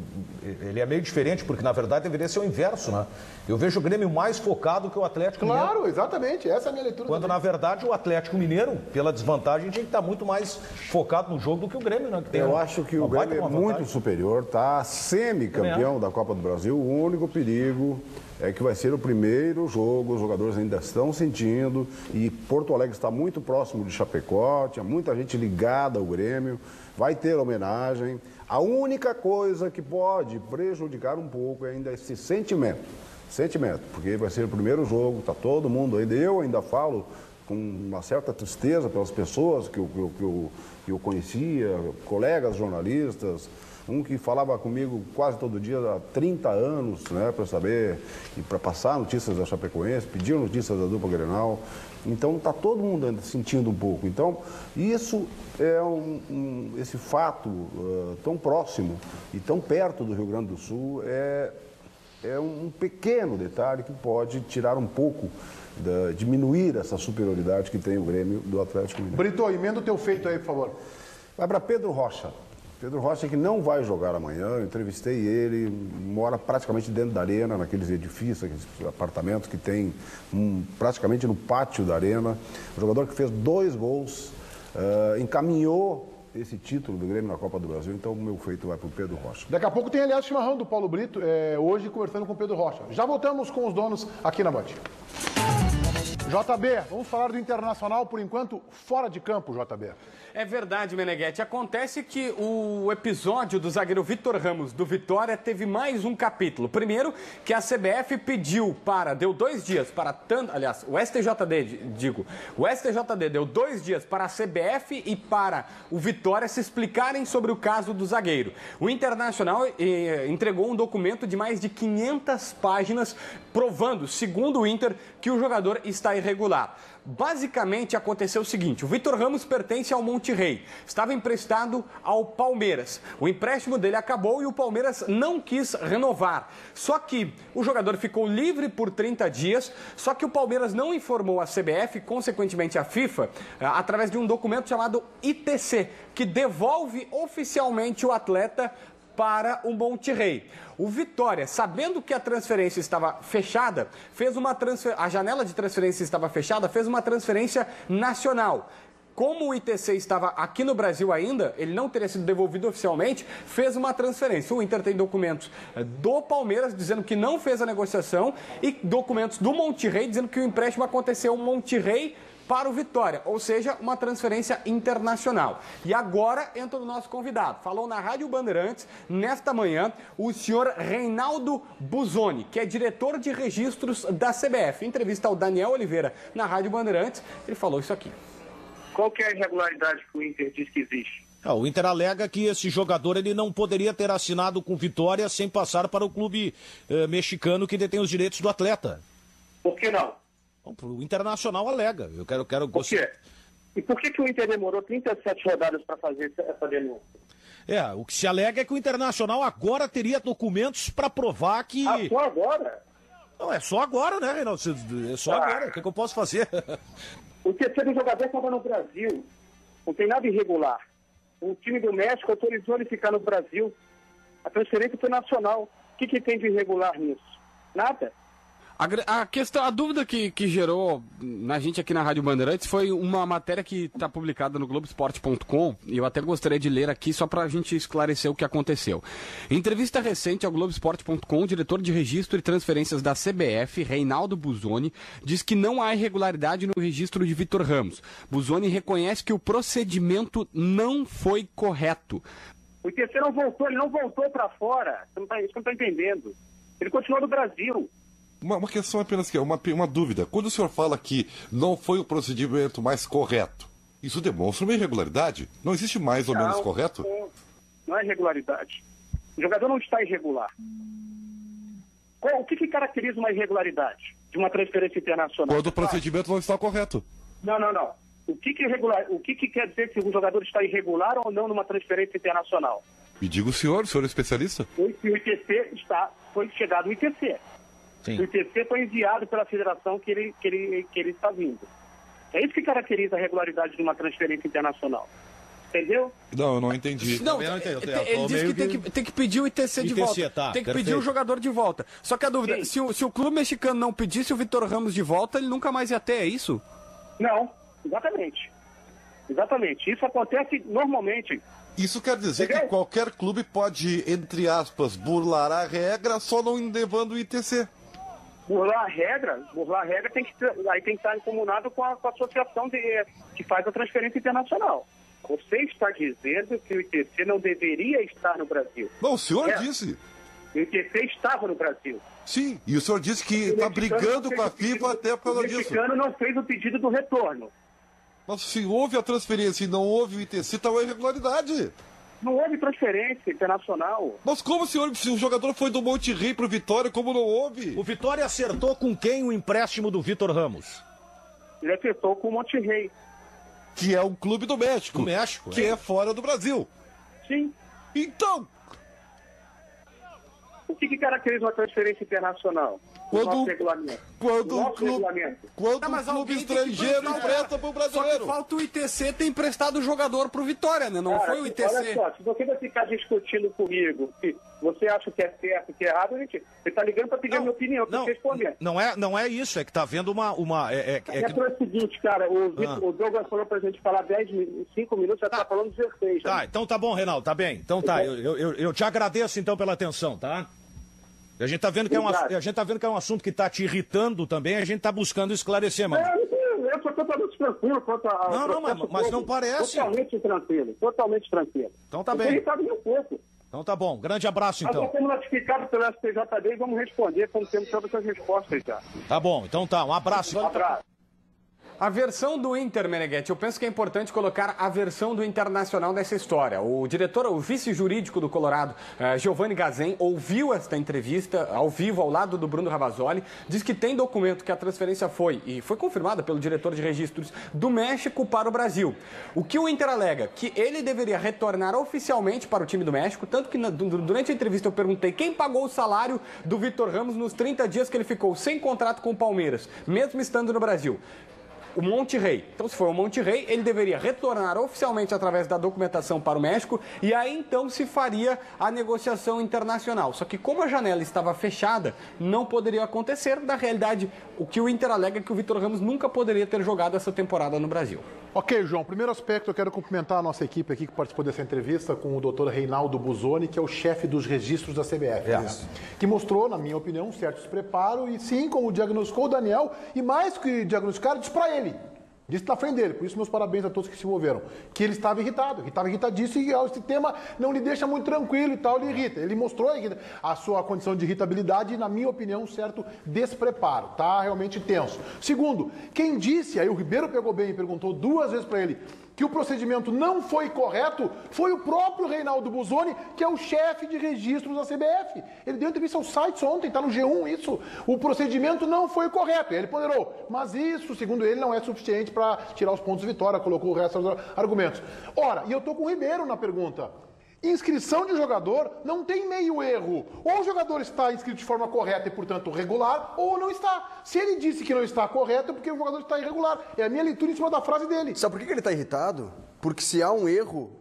diferente, porque na verdade deveria ser o inverso, né? Eu vejo o Grêmio mais focado que o Atlético Mineiro. Claro, exatamente. Essa é a minha leitura. Quando na verdade o Atlético Mineiro, pela desvantagem, tinha que estar muito mais focado no jogo do que o Grêmio, né? Eu acho que o Grêmio é muito superior, tá semicampeão da Copa do Brasil. O único perigo é que vai ser o primeiro jogo, os jogadores ainda estão sentindo, e Porto Alegre está muito próximo de Chapecó, tinha muita gente ligada ao Grêmio, vai ter homenagem. A única coisa que pode prejudicar um pouco é ainda esse sentimento, porque vai ser o primeiro jogo, está todo mundo ainda, eu ainda falo com uma certa tristeza pelas pessoas que eu conhecia, colegas jornalistas, um que falava comigo quase todo dia há 30 anos, né, para saber e para passar notícias da Chapecoense, pedir notícias da dupla Grenal. Então está todo mundo ainda sentindo um pouco. Então isso é esse fato tão próximo e tão perto do Rio Grande do Sul é um pequeno detalhe que pode tirar um pouco, diminuir essa superioridade que tem o Grêmio do Atlético Mineiro. Brito, emenda o teu feito aí, por favor. Vai para Pedro Rocha. Pedro Rocha que não vai jogar amanhã, eu entrevistei ele, mora praticamente dentro da arena, naqueles edifícios, aqueles apartamentos que tem praticamente no pátio da arena. Um jogador que fez 2 gols, encaminhou esse título do Grêmio na Copa do Brasil, então o meu feito vai para o Pedro Rocha. Daqui a pouco tem, aliás, o chimarrão do Paulo Brito, hoje conversando com o Pedro Rocha. Já voltamos com os donos aqui na Band. JB, vamos falar do Internacional, por enquanto, fora de campo, JB. É verdade, Meneghete. Acontece que o episódio do zagueiro Vitor Ramos, do Vitória, teve mais um capítulo. Primeiro, que a CBF deu 2 dias para aliás, o STJD deu 2 dias para a CBF e para o Vitória se explicarem sobre o caso do zagueiro. O Internacional entregou um documento de mais de 500 páginas provando, segundo o Inter, que o jogador está irregular. Basicamente aconteceu o seguinte: o Vitor Ramos pertence ao Monterrey, estava emprestado ao Palmeiras. O empréstimo dele acabou e o Palmeiras não quis renovar. Só que o jogador ficou livre por 30 dias, só que o Palmeiras não informou a CBF, consequentemente a FIFA, através de um documento chamado ITC, que devolve oficialmente o atleta para o Monterrey. O Vitória, sabendo que a transferência estava fechada, a janela de transferência estava fechada, fez uma transferência nacional. Como o ITC estava aqui no Brasil ainda, ele não teria sido devolvido oficialmente, fez uma transferência. O Inter tem documentos do Palmeiras dizendo que não fez a negociação e documentos do Monterrey dizendo que o empréstimo aconteceu no Monterrey para o Vitória, ou seja, uma transferência internacional. E agora entra o nosso convidado. Falou na Rádio Bandeirantes, nesta manhã, o senhor Reinaldo Busoni, que é diretor de registros da CBF. Em entrevista ao Daniel Oliveira na Rádio Bandeirantes, ele falou isso aqui. Qual que é a irregularidade que o Inter diz que existe? O Inter alega que esse jogador ele não poderia ter assinado com Vitória sem passar para o clube mexicano que detém os direitos do atleta. Por que não? O Internacional alega. Eu quero Por quê? E por que o Inter demorou 37 rodadas para fazer essa denúncia? O que se alega é que o Internacional agora teria documentos para provar que... Só agora? Não, é só agora, né, Reinaldo? É só agora. O que eu posso fazer? O terceiro jogador estava no Brasil. Não tem nada irregular. O time do México autorizou ele ficar no Brasil. A transferência foi nacional. O que tem de irregular nisso? Nada. A dúvida que gerou na gente aqui na Rádio Bandeirantes foi uma matéria que está publicada no Globoesporte.com, e eu até gostaria de ler aqui só para a gente esclarecer o que aconteceu. Em entrevista recente ao Globoesporte.com, o diretor de registro e transferências da CBF, Reinaldo Busoni, diz que não há irregularidade no registro de Vitor Ramos. Busoni reconhece que o procedimento não foi correto. O terceiro não voltou, ele não voltou para fora. Isso não está entendendo. Ele continuou no Brasil. Uma questão apenas que é uma dúvida. Quando o senhor fala que não foi o procedimento mais correto, isso demonstra uma irregularidade? Não existe mais ou menos correto? Não é irregularidade. O jogador não está irregular. O que caracteriza uma irregularidade de uma transferência internacional? Quando o procedimento não está correto. Não. O que quer dizer se o jogador está irregular ou não numa transferência internacional? Me diga o senhor é especialista? O ITC foi chegado o ITC. Sim. O ITC foi enviado pela federação que ele está vindo. É isso que caracteriza a regularidade de uma transferência internacional. Entendeu? Não, eu não entendi. Não, ele disse que tem que pedir o ITC de volta. Tem que pedir o jogador de volta. Só que a dúvida, se o clube mexicano não pedisse o Vitor Ramos de volta, ele nunca mais ia ter, é isso? Não, exatamente. Isso acontece normalmente. Isso quer dizer que qualquer clube pode, entre aspas, burlar a regra só não levando o ITC. Burlar a regra tem que estar incomunado com a associação que faz a transferência internacional. Você está dizendo que o ITC não deveria estar no Brasil. Não, o senhor disse. O ITC estava no Brasil. Sim, e o senhor disse que está brigando com a FIFA até por causa disso. O mexicano não fez o pedido do retorno. Mas se houve a transferência e não houve o ITC, está uma irregularidade. Não houve transferência internacional. Mas como, senhor, se o jogador foi do Monterrey para o Vitória, como não houve? O Vitória acertou com quem o empréstimo do Vitor Ramos? Ele acertou com o Monterrey. Que é um clube do México. Do México. Que é fora do Brasil. Sim. Então... O que caracteriza uma transferência internacional? Quando um clube estrangeiro empresta para o brasileiro. Só que falta o ITC ter emprestado o jogador para o Vitória, né? Não foi o ITC. Olha só, se você vai ficar discutindo comigo, se você acha que é certo, que é errado, você está ligando para pedir a minha opinião, para você responder. Não é isso, é que está havendo uma... É o seguinte, cara, o Douglas falou para a gente falar 5 minutos, já está falando 16. Tá, então tá bom, Reinaldo, tá bem. Então tá, eu te agradeço então pela atenção, tá? A gente está vendo que é um assunto que está te irritando também, a gente está buscando esclarecer, mano. Eu sou totalmente tranquilo quanto a... Não, mas não parece. Totalmente tranquilo. Então tá bem. Irritado nem um pouco. Então tá bom, grande abraço então. Nós já temos notificado pelo STJD e vamos responder quando temos todas as respostas já. Tá bom, então tá, um abraço. A versão do Inter, Meneghetti, eu penso que é importante colocar a versão do Internacional nessa história. O vice-jurídico do Colorado, Giovanni Gazen, ouviu esta entrevista ao vivo, ao lado do Bruno Ravazoli, diz que tem documento que a transferência foi confirmada pelo diretor de registros do México para o Brasil. O que o Inter alega? Que ele deveria retornar oficialmente para o time do México, tanto que durante a entrevista eu perguntei quem pagou o salário do Vitor Ramos nos 30 dias que ele ficou sem contrato com o Palmeiras, mesmo estando no Brasil. O Monterrey. Então, se for o Monterrey, ele deveria retornar oficialmente através da documentação para o México e aí então se faria a negociação internacional. Só que como a janela estava fechada, não poderia acontecer. Na realidade, o que o Inter alega é que o Vitor Ramos nunca poderia ter jogado essa temporada no Brasil. Ok, João. Primeiro aspecto, eu quero cumprimentar a nossa equipe aqui que participou dessa entrevista com o Dr. Reinaldo Busoni, que é o chefe dos registros da CBF. Que mostrou, na minha opinião, um certo despreparo e sim, como diagnosticou o Daniel, e mais que diagnosticar, disse para ele. Disse na frente dele, por isso meus parabéns a todos que se envolveram. Que ele estava irritadíssimo e esse tema não lhe deixa muito tranquilo e tal, ele irrita. Ele mostrou a sua condição de irritabilidade e, na minha opinião, um certo despreparo. Tá realmente tenso. Segundo, quem disse, aí o Ribeiro pegou bem e perguntou 2 vezes para ele, que o procedimento não foi correto, foi o próprio Reinaldo Busoni, que é o chefe de registros da CBF. Ele deu entrevista aos sites ontem, está no G1 isso. O procedimento não foi correto. Ele ponderou, mas isso, segundo ele, não é suficiente para tirar os pontos de vitória, colocou o resto dos argumentos. Ora, e eu estou com o Ribeiro na pergunta. Inscrição de jogador não tem meio erro. Ou o jogador está inscrito de forma correta e, portanto, regular, ou não está. Se ele disse que não está correto, é porque o jogador está irregular. É a minha leitura em cima da frase dele. Sabe por que ele está irritado? Porque se há um erro,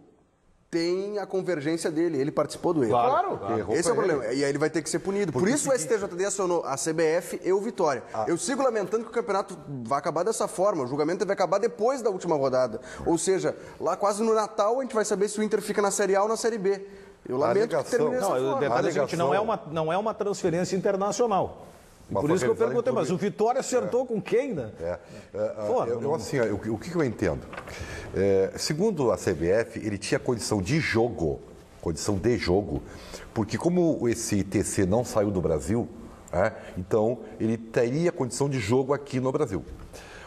tem a convergência dele. Ele participou do erro. Claro. Esse é o problema. E aí ele vai ter que ser punido. Por isso o STJD acionou a CBF e o Vitória. Eu sigo lamentando que o campeonato vai acabar dessa forma. O julgamento vai acabar depois da última rodada. Ou seja, lá quase no Natal a gente vai saber se o Inter fica na Série A ou na Série B. Eu lamento que termine dessa forma. O detalhe é que não é uma transferência internacional. Por isso que eu perguntei, mas o Vitória acertou com quem, né? O que eu entendo? Segundo a CBF, ele tinha condição de jogo, porque como esse ITC não saiu do Brasil, então ele teria condição de jogo aqui no Brasil.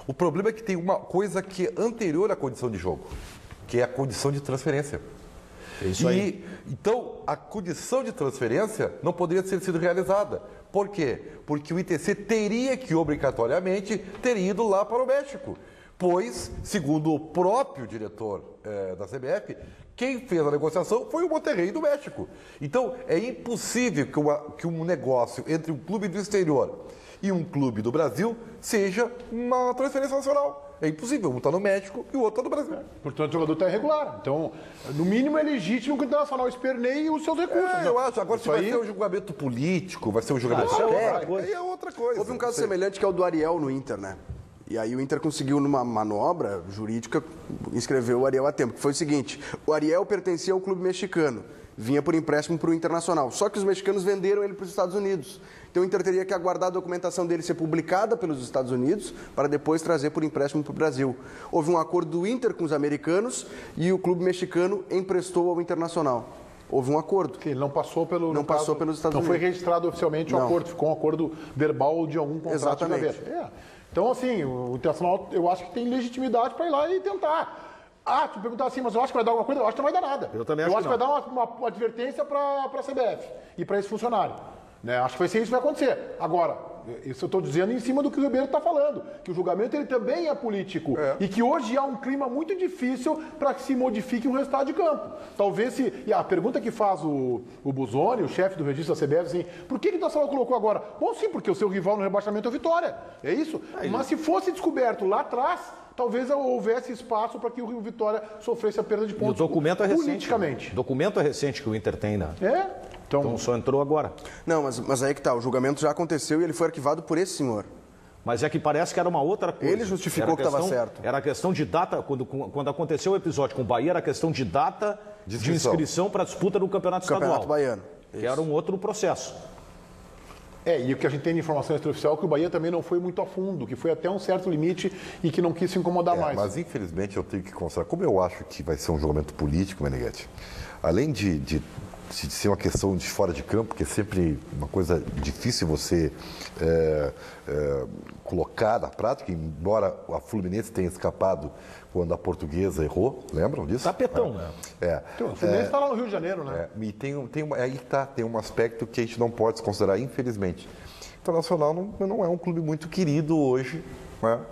O problema é que tem uma coisa que é anterior à condição de jogo, que é a condição de transferência. É isso aí. Então, a condição de transferência não poderia ter sido realizada. Por quê? Porque o ITC teria que, obrigatoriamente, ter ido lá para o México. Pois, segundo o próprio diretor da CBF, quem fez a negociação foi o Monterrey do México. Então, é impossível que um negócio entre um clube do exterior e um clube do Brasil seja uma transferência nacional. É impossível, um está no México e o outro está no Brasil. Portanto, o jogador está irregular. Então, no mínimo, é legítimo que o Internacional esperneie os seus recursos. Eu acho. Agora, se vai ser um julgamento político, vai ser um julgamento técnico, aí é outra coisa. Houve um caso semelhante que é o do Ariel no Inter, né? E aí o Inter conseguiu, numa manobra jurídica, inscrever o Ariel a tempo. Que foi o seguinte, o Ariel pertencia ao clube mexicano, vinha por empréstimo para o Internacional. Só que os mexicanos venderam ele para os Estados Unidos. Então o Inter teria que aguardar a documentação dele ser publicada pelos Estados Unidos para depois trazer por empréstimo para o Brasil. Houve um acordo do Inter com os americanos e o clube mexicano emprestou ao Internacional. Houve um acordo. Ele não passou pelo... Não passou pelos Estados Unidos. Não foi registrado oficialmente o acordo, ficou um acordo verbal de algum contrato. Exatamente. Então, assim, o Internacional, eu acho que tem legitimidade para ir lá e tentar. Tu perguntar assim, mas eu acho que vai dar alguma coisa? Eu acho que não vai dar nada. Eu também acho que vai dar uma advertência para a CBF e para esse funcionário. Né? Acho que vai ser isso que vai acontecer. Agora, isso eu estou dizendo em cima do que o Ribeiro está falando, que o julgamento ele também é político e que hoje há um clima muito difícil para que se modifique um resultado de campo. Talvez se... E a pergunta que faz o Busoni, o chefe do registro da CBF, assim, por que o Internacional colocou agora? Bom, sim, porque o seu rival no rebaixamento é o Vitória. É isso? Mas se fosse descoberto lá atrás, talvez houvesse espaço para que o Vitória sofresse a perda de pontos. E o documento é recente. Politicamente. O documento é recente que o Inter tem, né? Então só entrou agora. Não, mas aí que tá, o julgamento já aconteceu e ele foi arquivado por esse senhor. Mas é que parece que era uma outra coisa. Ele justificou que estava certo. Era questão de data, quando aconteceu o episódio com o Bahia, era questão de data de inscrição para a disputa do Campeonato Estadual. Baiano. Que era um outro processo. E o que a gente tem de informação extraoficial é que o Bahia também não foi muito a fundo, que foi até um certo limite e que não quis se incomodar mais. Mas infelizmente eu tenho que considerar, como eu acho que vai ser um julgamento político, Meneghetti, além de ser uma questão de fora de campo, que é sempre uma coisa difícil você colocar na prática, embora a Fluminense tenha escapado quando a Portuguesa errou, lembram disso? Tapetão, né? Então, o Fluminense está lá no Rio de Janeiro, né? E tem um aspecto que a gente não pode desconsiderar, infelizmente. O Internacional não é um clube muito querido hoje.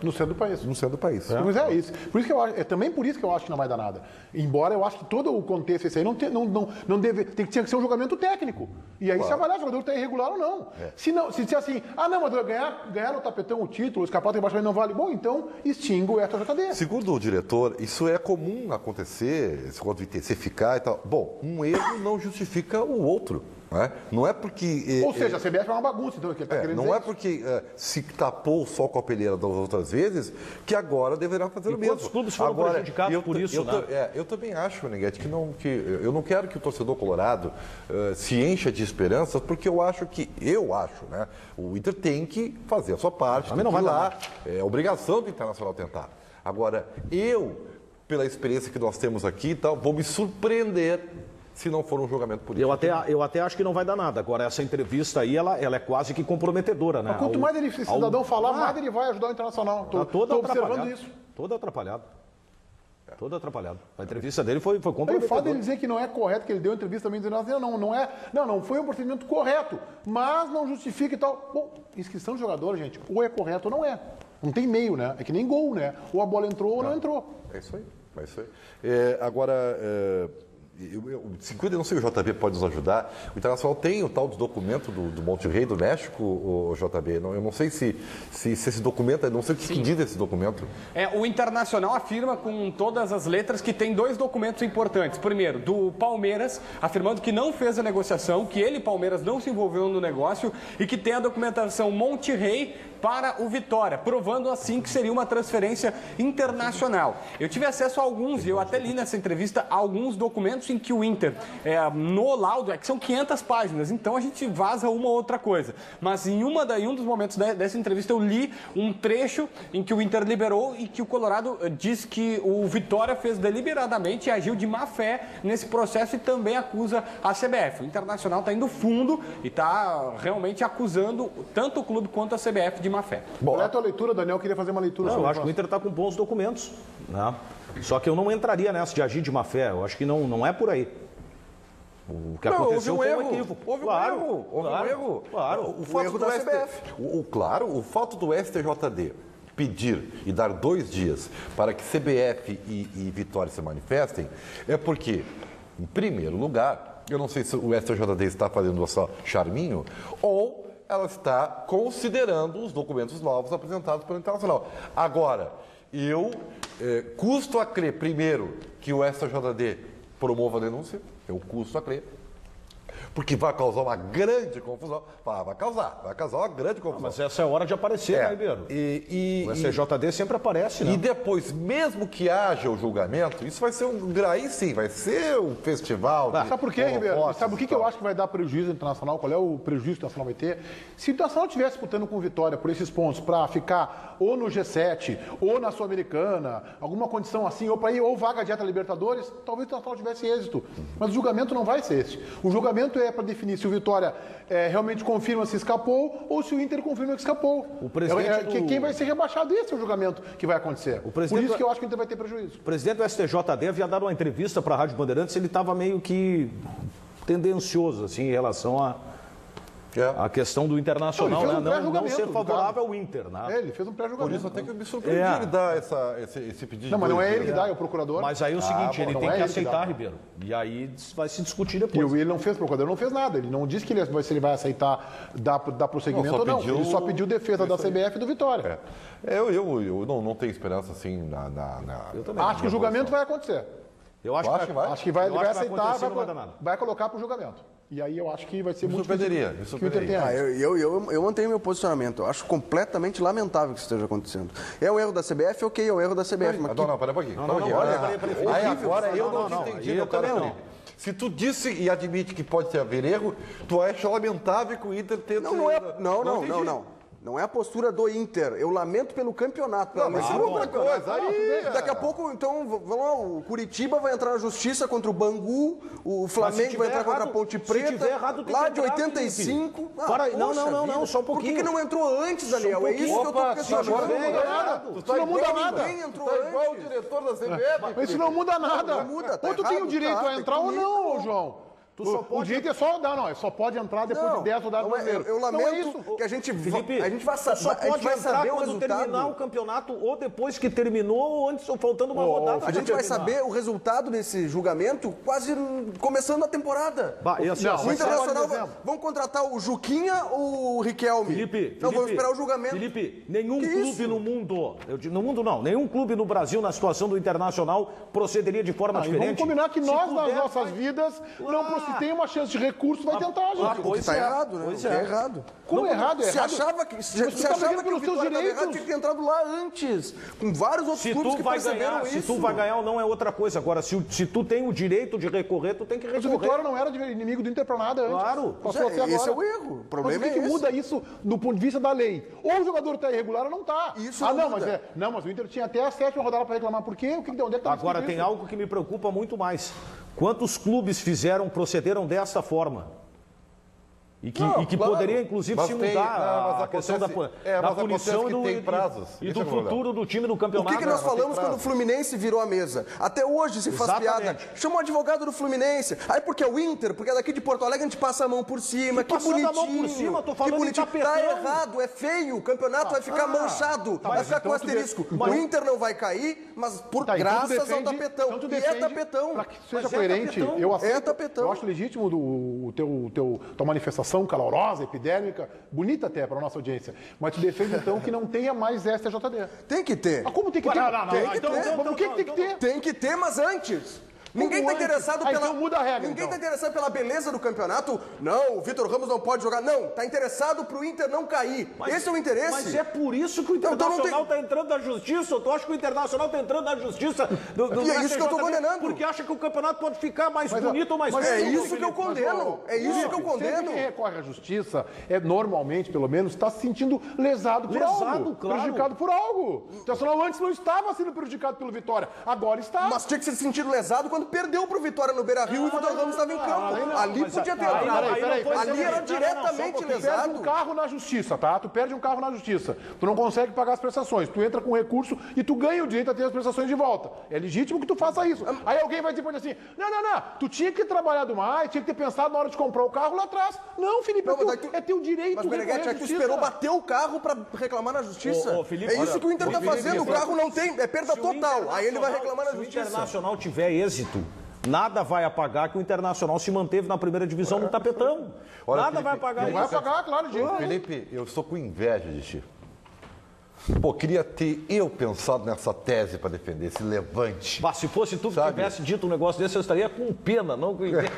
No centro do país. No centro do país. Mas é isso. Por isso que eu acho, também por isso que eu acho que não vai dar nada. Embora eu acho que todo o contexto esse aí tinha que ser um julgamento técnico. E aí se avaliar se o jogador está irregular ou não. Se disser assim, mas ganhar o tapetão, o título, escapar do rebaixamento não vale. Bom, então extingo esta JD. Segundo o diretor, isso é comum acontecer, esse negócio de ITC ficar e tal. Bom, um erro não justifica o outro. Não é porque... Ou seja, a CBF é uma bagunça, então, que ele está querendo dizer. Não é porque se tapou o sol com a peleira das outras vezes que agora deverá fazer o mesmo. Quantos clubes foram prejudicados por isso, eu também acho, Meneghetti, que eu não quero que o torcedor colorado se encha de esperanças, porque eu acho, né? O Inter tem que fazer a sua parte, tem que ir lá. É obrigação do Internacional tentar. Agora, pela experiência que nós temos aqui e tal, vou me surpreender se não for um julgamento político. Eu até acho que não vai dar nada. Agora, essa entrevista aí, ela é quase que comprometedora, né? Mas quanto mais esse cidadão falar, mais ele vai ajudar o Internacional. Estou observando isso. Todo atrapalhado. Todo atrapalhado. A entrevista dele foi comprometedora. O fato dele dizer que não é correto, que ele deu entrevista também dizendo assim, não foi um procedimento correto, mas não justifica e tal. Bom, inscrição de jogador, gente, ou é correto ou não é. Não tem meio, né? É que nem gol, né? Ou a bola entrou ou não entrou. É isso aí. Agora... eu não sei, o JB pode nos ajudar. O Internacional tem o tal do documento do Monterrey do México, o JB. Eu não sei se esse documento, não sei o que diz esse documento. O Internacional afirma com todas as letras que tem dois documentos importantes. Primeiro, do Palmeiras, afirmando que não fez a negociação, que ele, Palmeiras, não se envolveu no negócio e que tem a documentação Monterrey para o Vitória, provando assim que seria uma transferência internacional. Eu tive acesso a alguns, e eu até li nessa entrevista, alguns documentos em que o Inter, no laudo, que são 500 páginas, então a gente vaza uma ou outra coisa. Mas em um dos momentos dessa entrevista eu li um trecho em que o Inter liberou e que o Colorado diz que o Vitória fez deliberadamente e agiu de má fé nesse processo e também acusa a CBF. O Internacional está indo fundo e está realmente acusando tanto o clube quanto a CBF de má fé. Bom, qual é a tua leitura, Daniel? Eu queria fazer uma leitura sobre eu acho que o Inter está com bons documentos, né? Só que eu não entraria nessa de agir de má fé. Eu acho que não é por aí. O que aconteceu foi um equívoco. Houve um erro. Claro. O fato do CBF. O fato do STJD pedir e dar 2 dias para que CBF e Vitória se manifestem é porque, em primeiro lugar, eu não sei se o STJD está fazendo só charminho ou ela está considerando os documentos novos apresentados pelo Internacional. Agora, eu custo a crer, primeiro, que o STJD promova a denúncia, eu custo a crer, porque vai causar uma grande confusão. Vai causar uma grande confusão. Mas essa é a hora de aparecer, né, Ribeiro? O STJD sempre aparece, né? E depois, mesmo que haja o julgamento, isso vai ser aí sim, vai ser um festival. Sabe por quê, Ribeiro? Sabe o que eu acho que vai dar prejuízo ao Internacional? Qual é o prejuízo que o Internacional vai ter? Se o Internacional estivesse disputando com Vitória por esses pontos, para ficar ou no G7, ou na Sul-Americana, alguma condição assim, ou para ir ou vaga direta Libertadores, talvez o Internacional tivesse êxito. Mas o julgamento não vai ser esse. O julgamento é para definir se o Vitória realmente confirma se escapou ou se o Inter confirma que escapou. Quem vai ser rebaixado, esse é o julgamento que vai acontecer. Por isso que eu acho que o Inter vai ter prejuízo. O presidente do STJD havia dado uma entrevista para a Rádio Bandeirantes, ele estava meio que tendencioso assim, em relação a questão do Internacional, não ser favorável ao Inter. Né? Ele fez um pré-julgamento. Por isso até que eu me surpreendi ele dar esse pedido. Não, mas não é ele que dá, é o procurador. Mas aí é o seguinte, ele tem que aceitar, Ribeiro. E aí vai se discutir depois. E ele não fez, o procurador não fez nada. Ele não disse que se ele vai aceitar dar prosseguimento ou não. Ele só pediu defesa da CBF e do Vitória. Eu não tenho esperança assim Eu também. Acho que o julgamento vai acontecer. Eu acho que vai. Acho que vai aceitar, vai colocar para o julgamento. E aí eu acho que vai ser muito difícil que o Inter tenha. Eu mantenho meu posicionamento. Eu acho completamente lamentável que isso esteja acontecendo. É um erro da CBF, ok, é um erro da CBF. Mas não, pera um pouquinho. Aí agora eu não entendi, meu cara Felipe. Se tu disse e admite que pode haver erro, tu acha lamentável que o Inter tenha... Não. Não é a postura do Inter. Eu lamento pelo campeonato. Mas outra coisa. Daqui a pouco, então, vamos lá, o Curitiba vai entrar na justiça contra o Bangu, o Flamengo vai entrar contra a Ponte Preta. Se tiver errado, tem lá que de 85. Não, só um pouquinho. Por que não entrou antes, Daniel? É isso que eu estou questionando. Isso não muda nada. Ninguém entrou antes. Igual o diretor da CBF. Mas isso não muda nada. Ou tu tem o direito a entrar ou não, João. O direito é só dar, só pode entrar depois de 10 rodadas brasileiras. Eu lamento que a gente vai saber quando terminar o campeonato, ou depois que terminou, ou antes, ou faltando uma rodada. A gente vai saber o resultado desse julgamento quase começando a temporada. O Internacional vão contratar o Juquinha ou o Riquelme? Vamos esperar o julgamento. Felipe, nenhum clube no mundo, nenhum clube no Brasil, na situação do Internacional, procederia de forma diferente. Vamos combinar que nós, nas nossas vidas, não se tem uma chance de recurso, vai tentar, gente. O que está errado, né? O que é errado. Como errado? Se achava que o Vitória estava errado, tinha que ter entrado lá antes. Com vários outros clubes que perceberam isso. Se tu vai ganhar ou não é outra coisa. Agora, se tu tem o direito de recorrer, tu tem que recorrer. Mas o Vitória não era inimigo do Inter para nada antes. Claro. Esse é o erro. O problema é esse. Mas o que muda isso do ponto de vista da lei? Ou o jogador está irregular ou não está. Isso mas o Inter tinha até a 7ª rodada para reclamar. Por quê? Onde é que tá Agora, tem algo que me preocupa muito mais. Quantos clubes procederam dessa forma? E que poderia, inclusive, se mudar a questão da punição e do futuro do time do campeonato. O que nós falamos quando o Fluminense virou a mesa? Até hoje se faz piada. Chama o advogado do Fluminense. Aí porque é o Inter, porque é daqui de Porto Alegre, a gente passa a mão por cima. Que bonitinho. A mão por cima, tô falando de tapetão. Tá errado, é feio. O campeonato vai ficar manchado. Vai ficar com asterisco. O Inter não vai cair, mas graças ao tapetão. E é tapetão. Para que seja coerente, eu acho legítimo tua manifestação calorosa, epidérmica, bonita até para a nossa audiência. Mas tu defende, então, que não tenha mais STJD. Tem que ter. Como tem que ter? O que tem que ter? Tem que ter, mas antes. Ninguém está interessado então muda a regra. Ninguém está interessado pela beleza do campeonato. Não, o Vitor Ramos não pode jogar. Não, está interessado para o Inter não cair. Esse é o interesse. Mas é por isso que o Internacional está entrando na justiça. Tu acha que o Internacional está entrando na justiça e é isso que eu estou condenando. Porque acha que o campeonato pode ficar mais bonito ou mais feio. É isso que eu condeno. É isso que eu condeno. Quem recorre à justiça normalmente, pelo menos, está se sentindo lesado por algo. Prejudicado por algo. O Internacional antes não estava sendo prejudicado pelo Vitória. Agora está. Mas tinha que ser sentido lesado quando quando perdeu pro Vitória no Beira-Rio e o Vitor Ramos estava em campo. Ali podia ter entrado. Ali era diretamente lesado. Tu perde um carro na justiça, tá? Tu perde um carro na justiça. Tu não consegue pagar as prestações. Tu entra com recurso e tu ganha o direito a ter as prestações de volta. É legítimo que tu faça isso. Aí alguém vai dizer assim, não, tu tinha que ter trabalhado mais, tinha que ter pensado na hora de comprar o carro lá atrás. Não, Felipe, é teu direito. Mas, Meneghetti, é que tu esperou bater o carro para reclamar na justiça. Felipe, é isso que o Inter está fazendo. O carro não tem, é perda total. Aí ele vai reclamar na justiça. Se o Internacional tiver êxito, nada vai apagar que o Internacional se manteve na primeira divisão no tapetão. Olha, nada Felipe, vai apagar isso. Vai apagar, claro, gente. Felipe, eu estou com inveja de ti. Pô, queria ter eu pensado nessa tese para defender esse Levante. Mas se fosse tu que tivesse dito um negócio desse, eu estaria com pena, não com inveja.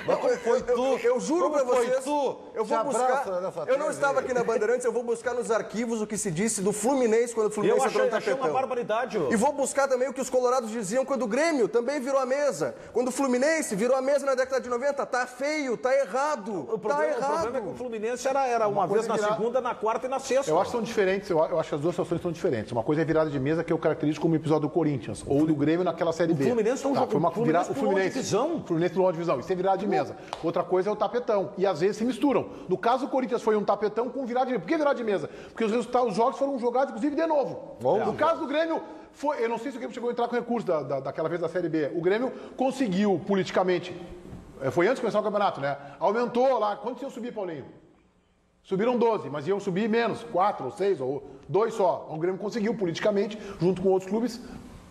Mas como foi tu? Eu juro para vocês, eu vou buscar. Eu não estava aí. aqui na Bandeirantes, eu vou buscar nos arquivos o que se disse do Fluminense quando o Fluminense entrou no tapetão. Achei uma barbaridade. E vou buscar também o que os colorados diziam quando o Grêmio também virou a mesa. Quando o Fluminense virou a mesa na década de 90. Tá feio, tá errado. O problema é que o Fluminense era uma vez na segunda, na quarta e na sexta. Eu acho que são diferentes, eu acho que as duas situações são diferentes. Uma coisa é virada de mesa, que é o característico como o episódio do Corinthians, ou do Grêmio naquela Série B. O Fluminense não jogou. O Fluminense pulou uma divisão. Isso é virada de mesa. Outra coisa é o tapetão. E às vezes se misturam. No caso do Corinthians foi um tapetão com virada de mesa. Por que virada de mesa? Porque os jogos foram jogados, inclusive, de novo. No caso do Grêmio, eu não sei se o Grêmio chegou a entrar com recurso daquela vez da Série B. O Grêmio conseguiu, politicamente, foi antes de começar o campeonato, né? Aumentou lá. Quantos iam subir, Paulinho? Subiram 12, mas iam subir menos, 4 ou 6 ou 2 só. O Grêmio conseguiu politicamente, junto com outros clubes.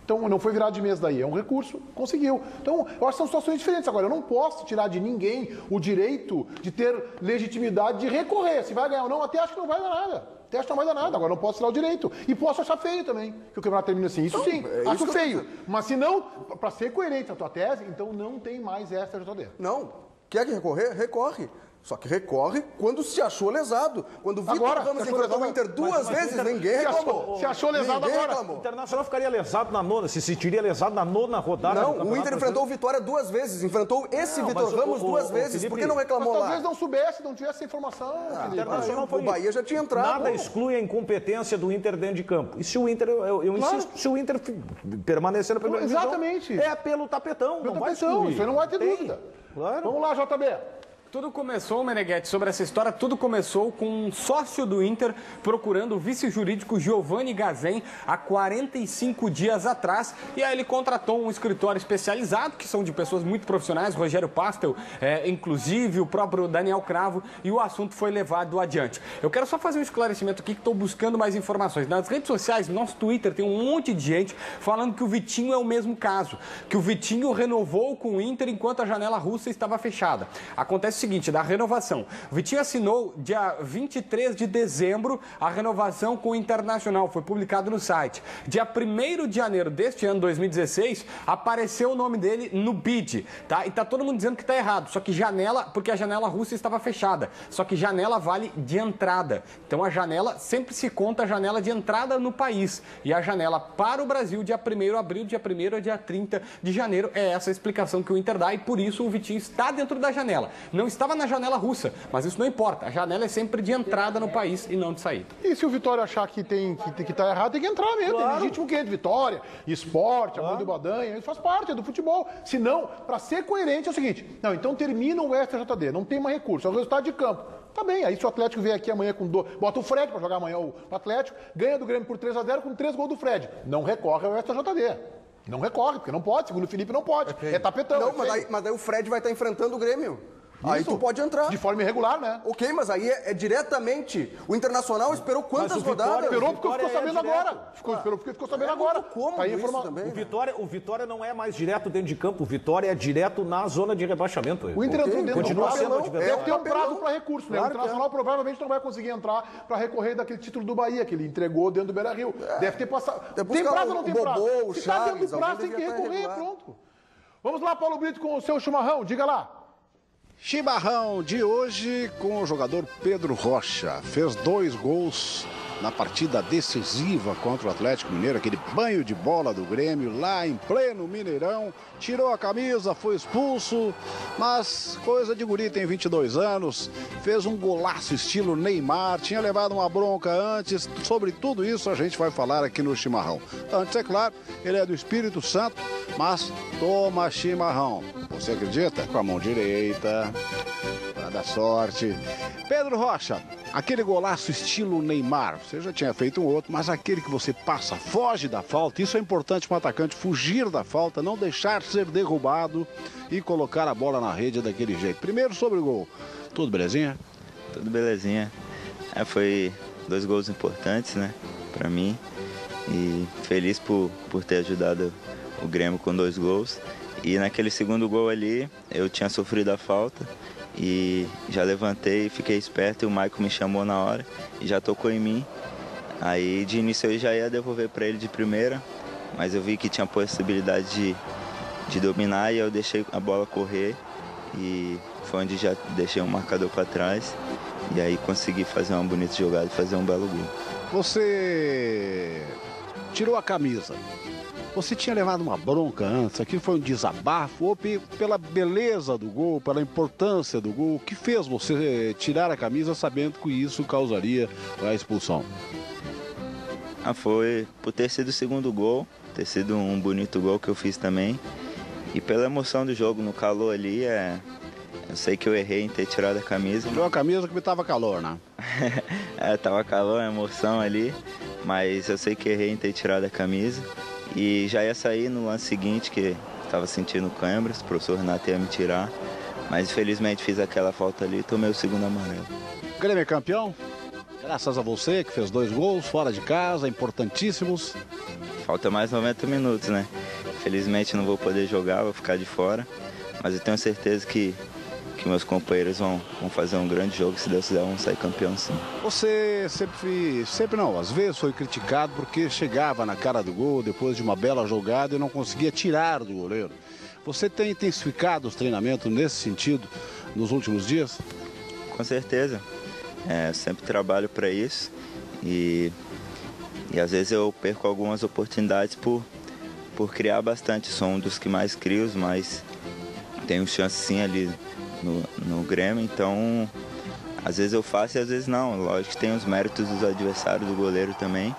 Então não foi virado de mesa daí, é um recurso, conseguiu. Então eu acho que são situações diferentes. Agora, eu não posso tirar de ninguém o direito de ter legitimidade de recorrer. Se vai ganhar ou não, até acho que não vai dar nada. Até acho que não vai dar nada. Agora, não posso tirar o direito. E posso achar feio também, que o campeonato termina assim. Isso sim, acho feio. Mas se não, para ser coerente a tua tese, então não tem mais essa JD. Não. Quer que recorrer? Recorre. Só que recorre quando se achou lesado. Quando o Vitor Ramos enfrentou o Inter duas vezes, ninguém reclamou. Se achou lesado agora. O Internacional ficaria lesado na nona, se sentiria lesado na nona rodada. Não, o Inter enfrentou o Vitória duas vezes, enfrentou esse Vitor Ramos duas vezes. Felipe, por que não reclamou lá? Talvez não soubesse, não tivesse essa informação. O Internacional o Bahia já tinha entrado. Nada exclui a incompetência do Inter dentro de campo. E se o Inter, eu insisto, se o Inter permanecer na primeira divisão, exatamente. É pelo tapetão. Pelo tapetão, isso aí não vai ter dúvida. Claro. Vamos lá, JB. Tudo começou, Meneghetti, sobre essa história, tudo começou com um sócio do Inter procurando o vice-jurídico Giovanni Gazen há 45 dias atrás. E aí ele contratou um escritório especializado, que são de pessoas muito profissionais, Rogério Pastel, inclusive o próprio Daniel Cravo, e o assunto foi levado adiante. Eu quero só fazer um esclarecimento aqui, que estou buscando mais informações. Nas redes sociais, no nosso Twitter, tem um monte de gente falando que o Vitinho é o mesmo caso, que o Vitinho renovou com o Inter enquanto a janela russa estava fechada. Acontece o seguinte, da renovação. O Vitinho assinou dia 23 de dezembro a renovação com o Internacional, foi publicado no site. Dia 1º de janeiro deste ano, 2016, apareceu o nome dele no bid, tá? E tá todo mundo dizendo que tá errado, só que janela, porque a janela russa estava fechada, só que janela vale de entrada. Então a janela sempre se conta a janela de entrada no país, e a janela para o Brasil, dia 1º de abril, dia 1º a dia 30 de janeiro, é essa a explicação que o Inter dá, e por isso o Vitinho está dentro da janela. Não estava na janela russa, mas isso não importa. A janela é sempre de entrada no país e não de saída. E se o Vitória achar que tá errado, tem que entrar mesmo. Claro. Tem legítimo que entre. Vitória, esporte, a mão do Badanha, isso faz parte, é do futebol. Se não, para ser coerente é o seguinte, não, então termina o STJD, não tem mais recurso, é o resultado de campo. Tá bem, aí se o Atlético vier aqui amanhã com bota o Fred para jogar amanhã o Atlético, ganha do Grêmio por 3-0 com 3 gols do Fred. Não recorre ao STJD. Não recorre, porque não pode, segundo o Felipe, não pode. É tapetão. Não, mas daí o Fred vai estar enfrentando o Grêmio. Aí tu pode entrar. De forma irregular, né? Ok, mas aí é diretamente. O Internacional esperou quantas rodadas? Esperou porque ficou sabendo agora. Esperou porque ficou sabendo agora. Como tá aí isso também? O Vitória não é mais direto dentro de campo. O Vitória é direto na zona de rebaixamento. O Inter entrou dentro continua sendo adversário. Deve ter um prazo para recurso, né? O Internacional provavelmente não vai conseguir entrar para recorrer daquele título do Bahia, que ele entregou dentro do Beira-Rio. Deve ter passado. Tem prazo ou não tem prazo? Se tá dentro do prazo, tem que recorrer, pronto. Vamos lá, Paulo Brito, com o seu chimarrão. Diga lá. Chimarrão de hoje com o jogador Pedro Rocha. Fez 2 gols na partida decisiva contra o Atlético Mineiro, aquele banho de bola do Grêmio lá em pleno Mineirão, tirou a camisa, foi expulso, mas coisa de guri, tem 22 anos, fez um golaço estilo Neymar, tinha levado uma bronca antes. Sobre tudo isso a gente vai falar aqui no Chimarrão. Antes, é claro, ele é do Espírito Santo, mas toma chimarrão. Você acredita? Com a mão direita, para dar sorte. Pedro Rocha, aquele golaço estilo Neymar, você já tinha feito um outro, mas aquele que você passa, foge da falta, isso é importante para o atacante, fugir da falta, não deixar ser derrubado e colocar a bola na rede daquele jeito. Primeiro sobre o gol, tudo belezinha? Tudo belezinha. Foi 2 gols importantes, né, para mim, e feliz por ter ajudado o Grêmio com 2 gols. E naquele segundo gol ali, eu tinha sofrido a falta e já levantei, fiquei esperto e o Maicon me chamou na hora e já tocou em mim. Aí de início eu já ia devolver para ele de primeira, mas eu vi que tinha possibilidade de dominar e eu deixei a bola correr e foi onde já deixei um marcador para trás e aí consegui fazer uma bonita jogada e fazer um belo gol. Você tirou a camisa. Você tinha levado uma bronca antes, aqui foi um desabafo, ou pela beleza do gol, pela importância do gol, o que fez você tirar a camisa sabendo que isso causaria a expulsão? Foi por ter sido o segundo gol, ter sido um bonito gol que eu fiz também, e pela emoção do jogo, no calor ali, eu sei que eu errei em ter tirado a camisa. Tirou a camisa que estava calor, né? Tava calor, a emoção ali, mas eu sei que errei em ter tirado a camisa. E já ia sair no lance seguinte, que estava sentindo câimbras, o professor Renato ia me tirar. Mas infelizmente fiz aquela falta ali e tomei o segundo amarelo. O Grêmio é campeão? Graças a você, que fez 2 gols fora de casa, importantíssimos. Falta mais 90 minutos, né? Infelizmente não vou poder jogar, vou ficar de fora. Mas eu tenho certeza que meus companheiros vão fazer um grande jogo, se Deus quiser, vamos sair campeão sim. Você sempre não, às vezes foi criticado porque chegava na cara do gol depois de uma bela jogada e não conseguia tirar do goleiro. Você tem intensificado os treinamentos nesse sentido nos últimos dias? Com certeza, eu sempre trabalho para isso e às vezes eu perco algumas oportunidades por criar bastante. Sou um dos que mais crio, mas tenho chance sim ali no Grêmio, então às vezes eu faço e às vezes não. Lógico que tem os méritos dos adversários, do goleiro também,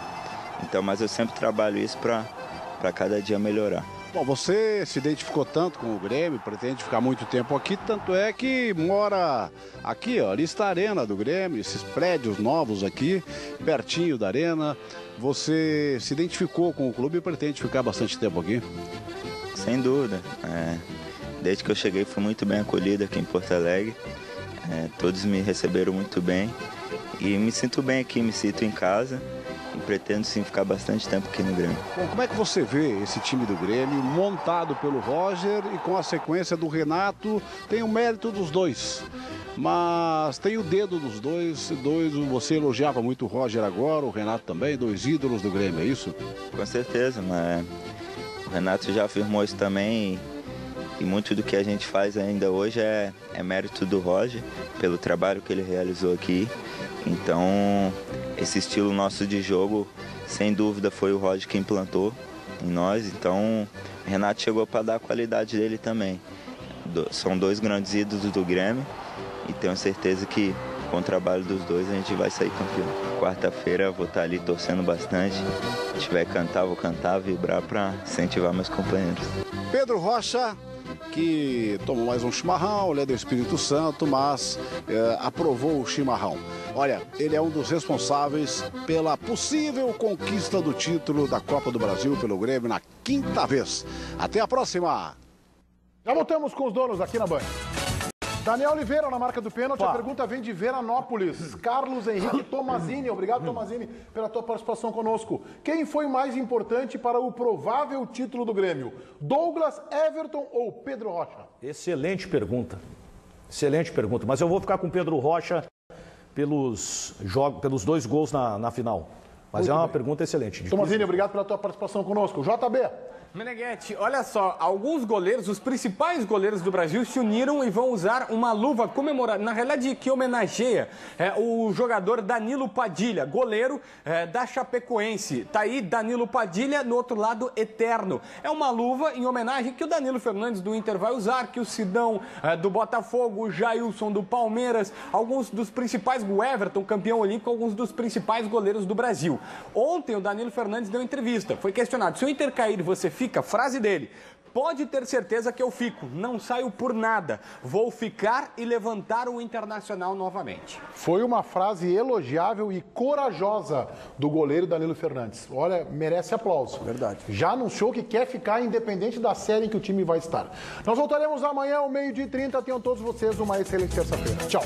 então, mas eu sempre trabalho isso para cada dia melhorar. Bom, você se identificou tanto com o Grêmio, pretende ficar muito tempo aqui, tanto é que mora aqui, ó, ali está a arena do Grêmio, esses prédios novos aqui, pertinho da arena. Você se identificou com o clube e pretende ficar bastante tempo aqui? Sem dúvida. Desde que eu cheguei fui muito bem acolhido aqui em Porto Alegre. Todos me receberam muito bem e me sinto bem aqui, me sinto em casa e pretendo sim ficar bastante tempo aqui no Grêmio. Bom, como é que você vê esse time do Grêmio montado pelo Roger e com a sequência do Renato? Tem o mérito dos dois, mas tem o dedo dos dois. Você elogiava muito o Roger agora, o Renato também, 2 ídolos do Grêmio, é isso? Com certeza, mas o Renato já afirmou isso também. E muito do que a gente faz ainda hoje é mérito do Roger, pelo trabalho que ele realizou aqui. Então, esse estilo nosso de jogo, sem dúvida, foi o Roger que implantou em nós. Então, o Renato chegou para dar a qualidade dele também. São 2 grandes ídolos do Grêmio e tenho certeza que com o trabalho dos dois a gente vai sair campeão. Quarta-feira vou estar ali torcendo bastante. Se tiver que cantar, vou cantar, vibrar para incentivar meus companheiros. Pedro Rocha, que tomou mais um chimarrão, ele é do Espírito Santo, mas aprovou o chimarrão. Olha, ele é um dos responsáveis pela possível conquista do título da Copa do Brasil pelo Grêmio na 5ª vez. Até a próxima! Já voltamos com os donos aqui na Band. Daniel Oliveira na marca do pênalti, a pergunta vem de Veranópolis. Carlos Henrique Tomazini, obrigado Tomazini pela tua participação conosco. Quem foi mais importante para o provável título do Grêmio? Douglas, Everton ou Pedro Rocha? Excelente pergunta, mas eu vou ficar com Pedro Rocha pelos 2 gols na final. Mas muito é uma pergunta excelente. Tomazini, obrigado pela tua participação conosco. JB. Meneghetti, olha só, alguns goleiros, os principais goleiros do Brasil se uniram e vão usar uma luva comemorativa, na realidade que homenageia o jogador Danilo Padilha, goleiro da Chapecoense. Tá aí Danilo Padilha, no outro lado, Eterno. É uma luva em homenagem que o Danilo Fernandes do Inter vai usar, que o Sidão do Botafogo, o Jailson do Palmeiras, alguns dos principais, o Everton, campeão olímpico, alguns dos principais goleiros do Brasil. Ontem o Danilo Fernandes deu entrevista, foi questionado, se o Inter cair, você fica? Frase dele: pode ter certeza que eu fico, não saio por nada, vou ficar e levantar o Internacional novamente. Foi uma frase elogiável e corajosa do goleiro Danilo Fernandes. Olha, merece aplauso. Verdade. Já anunciou que quer ficar independente da série em que o time vai estar. Nós voltaremos amanhã ao 12h30. Tenham todos vocês uma excelente terça-feira. Tchau.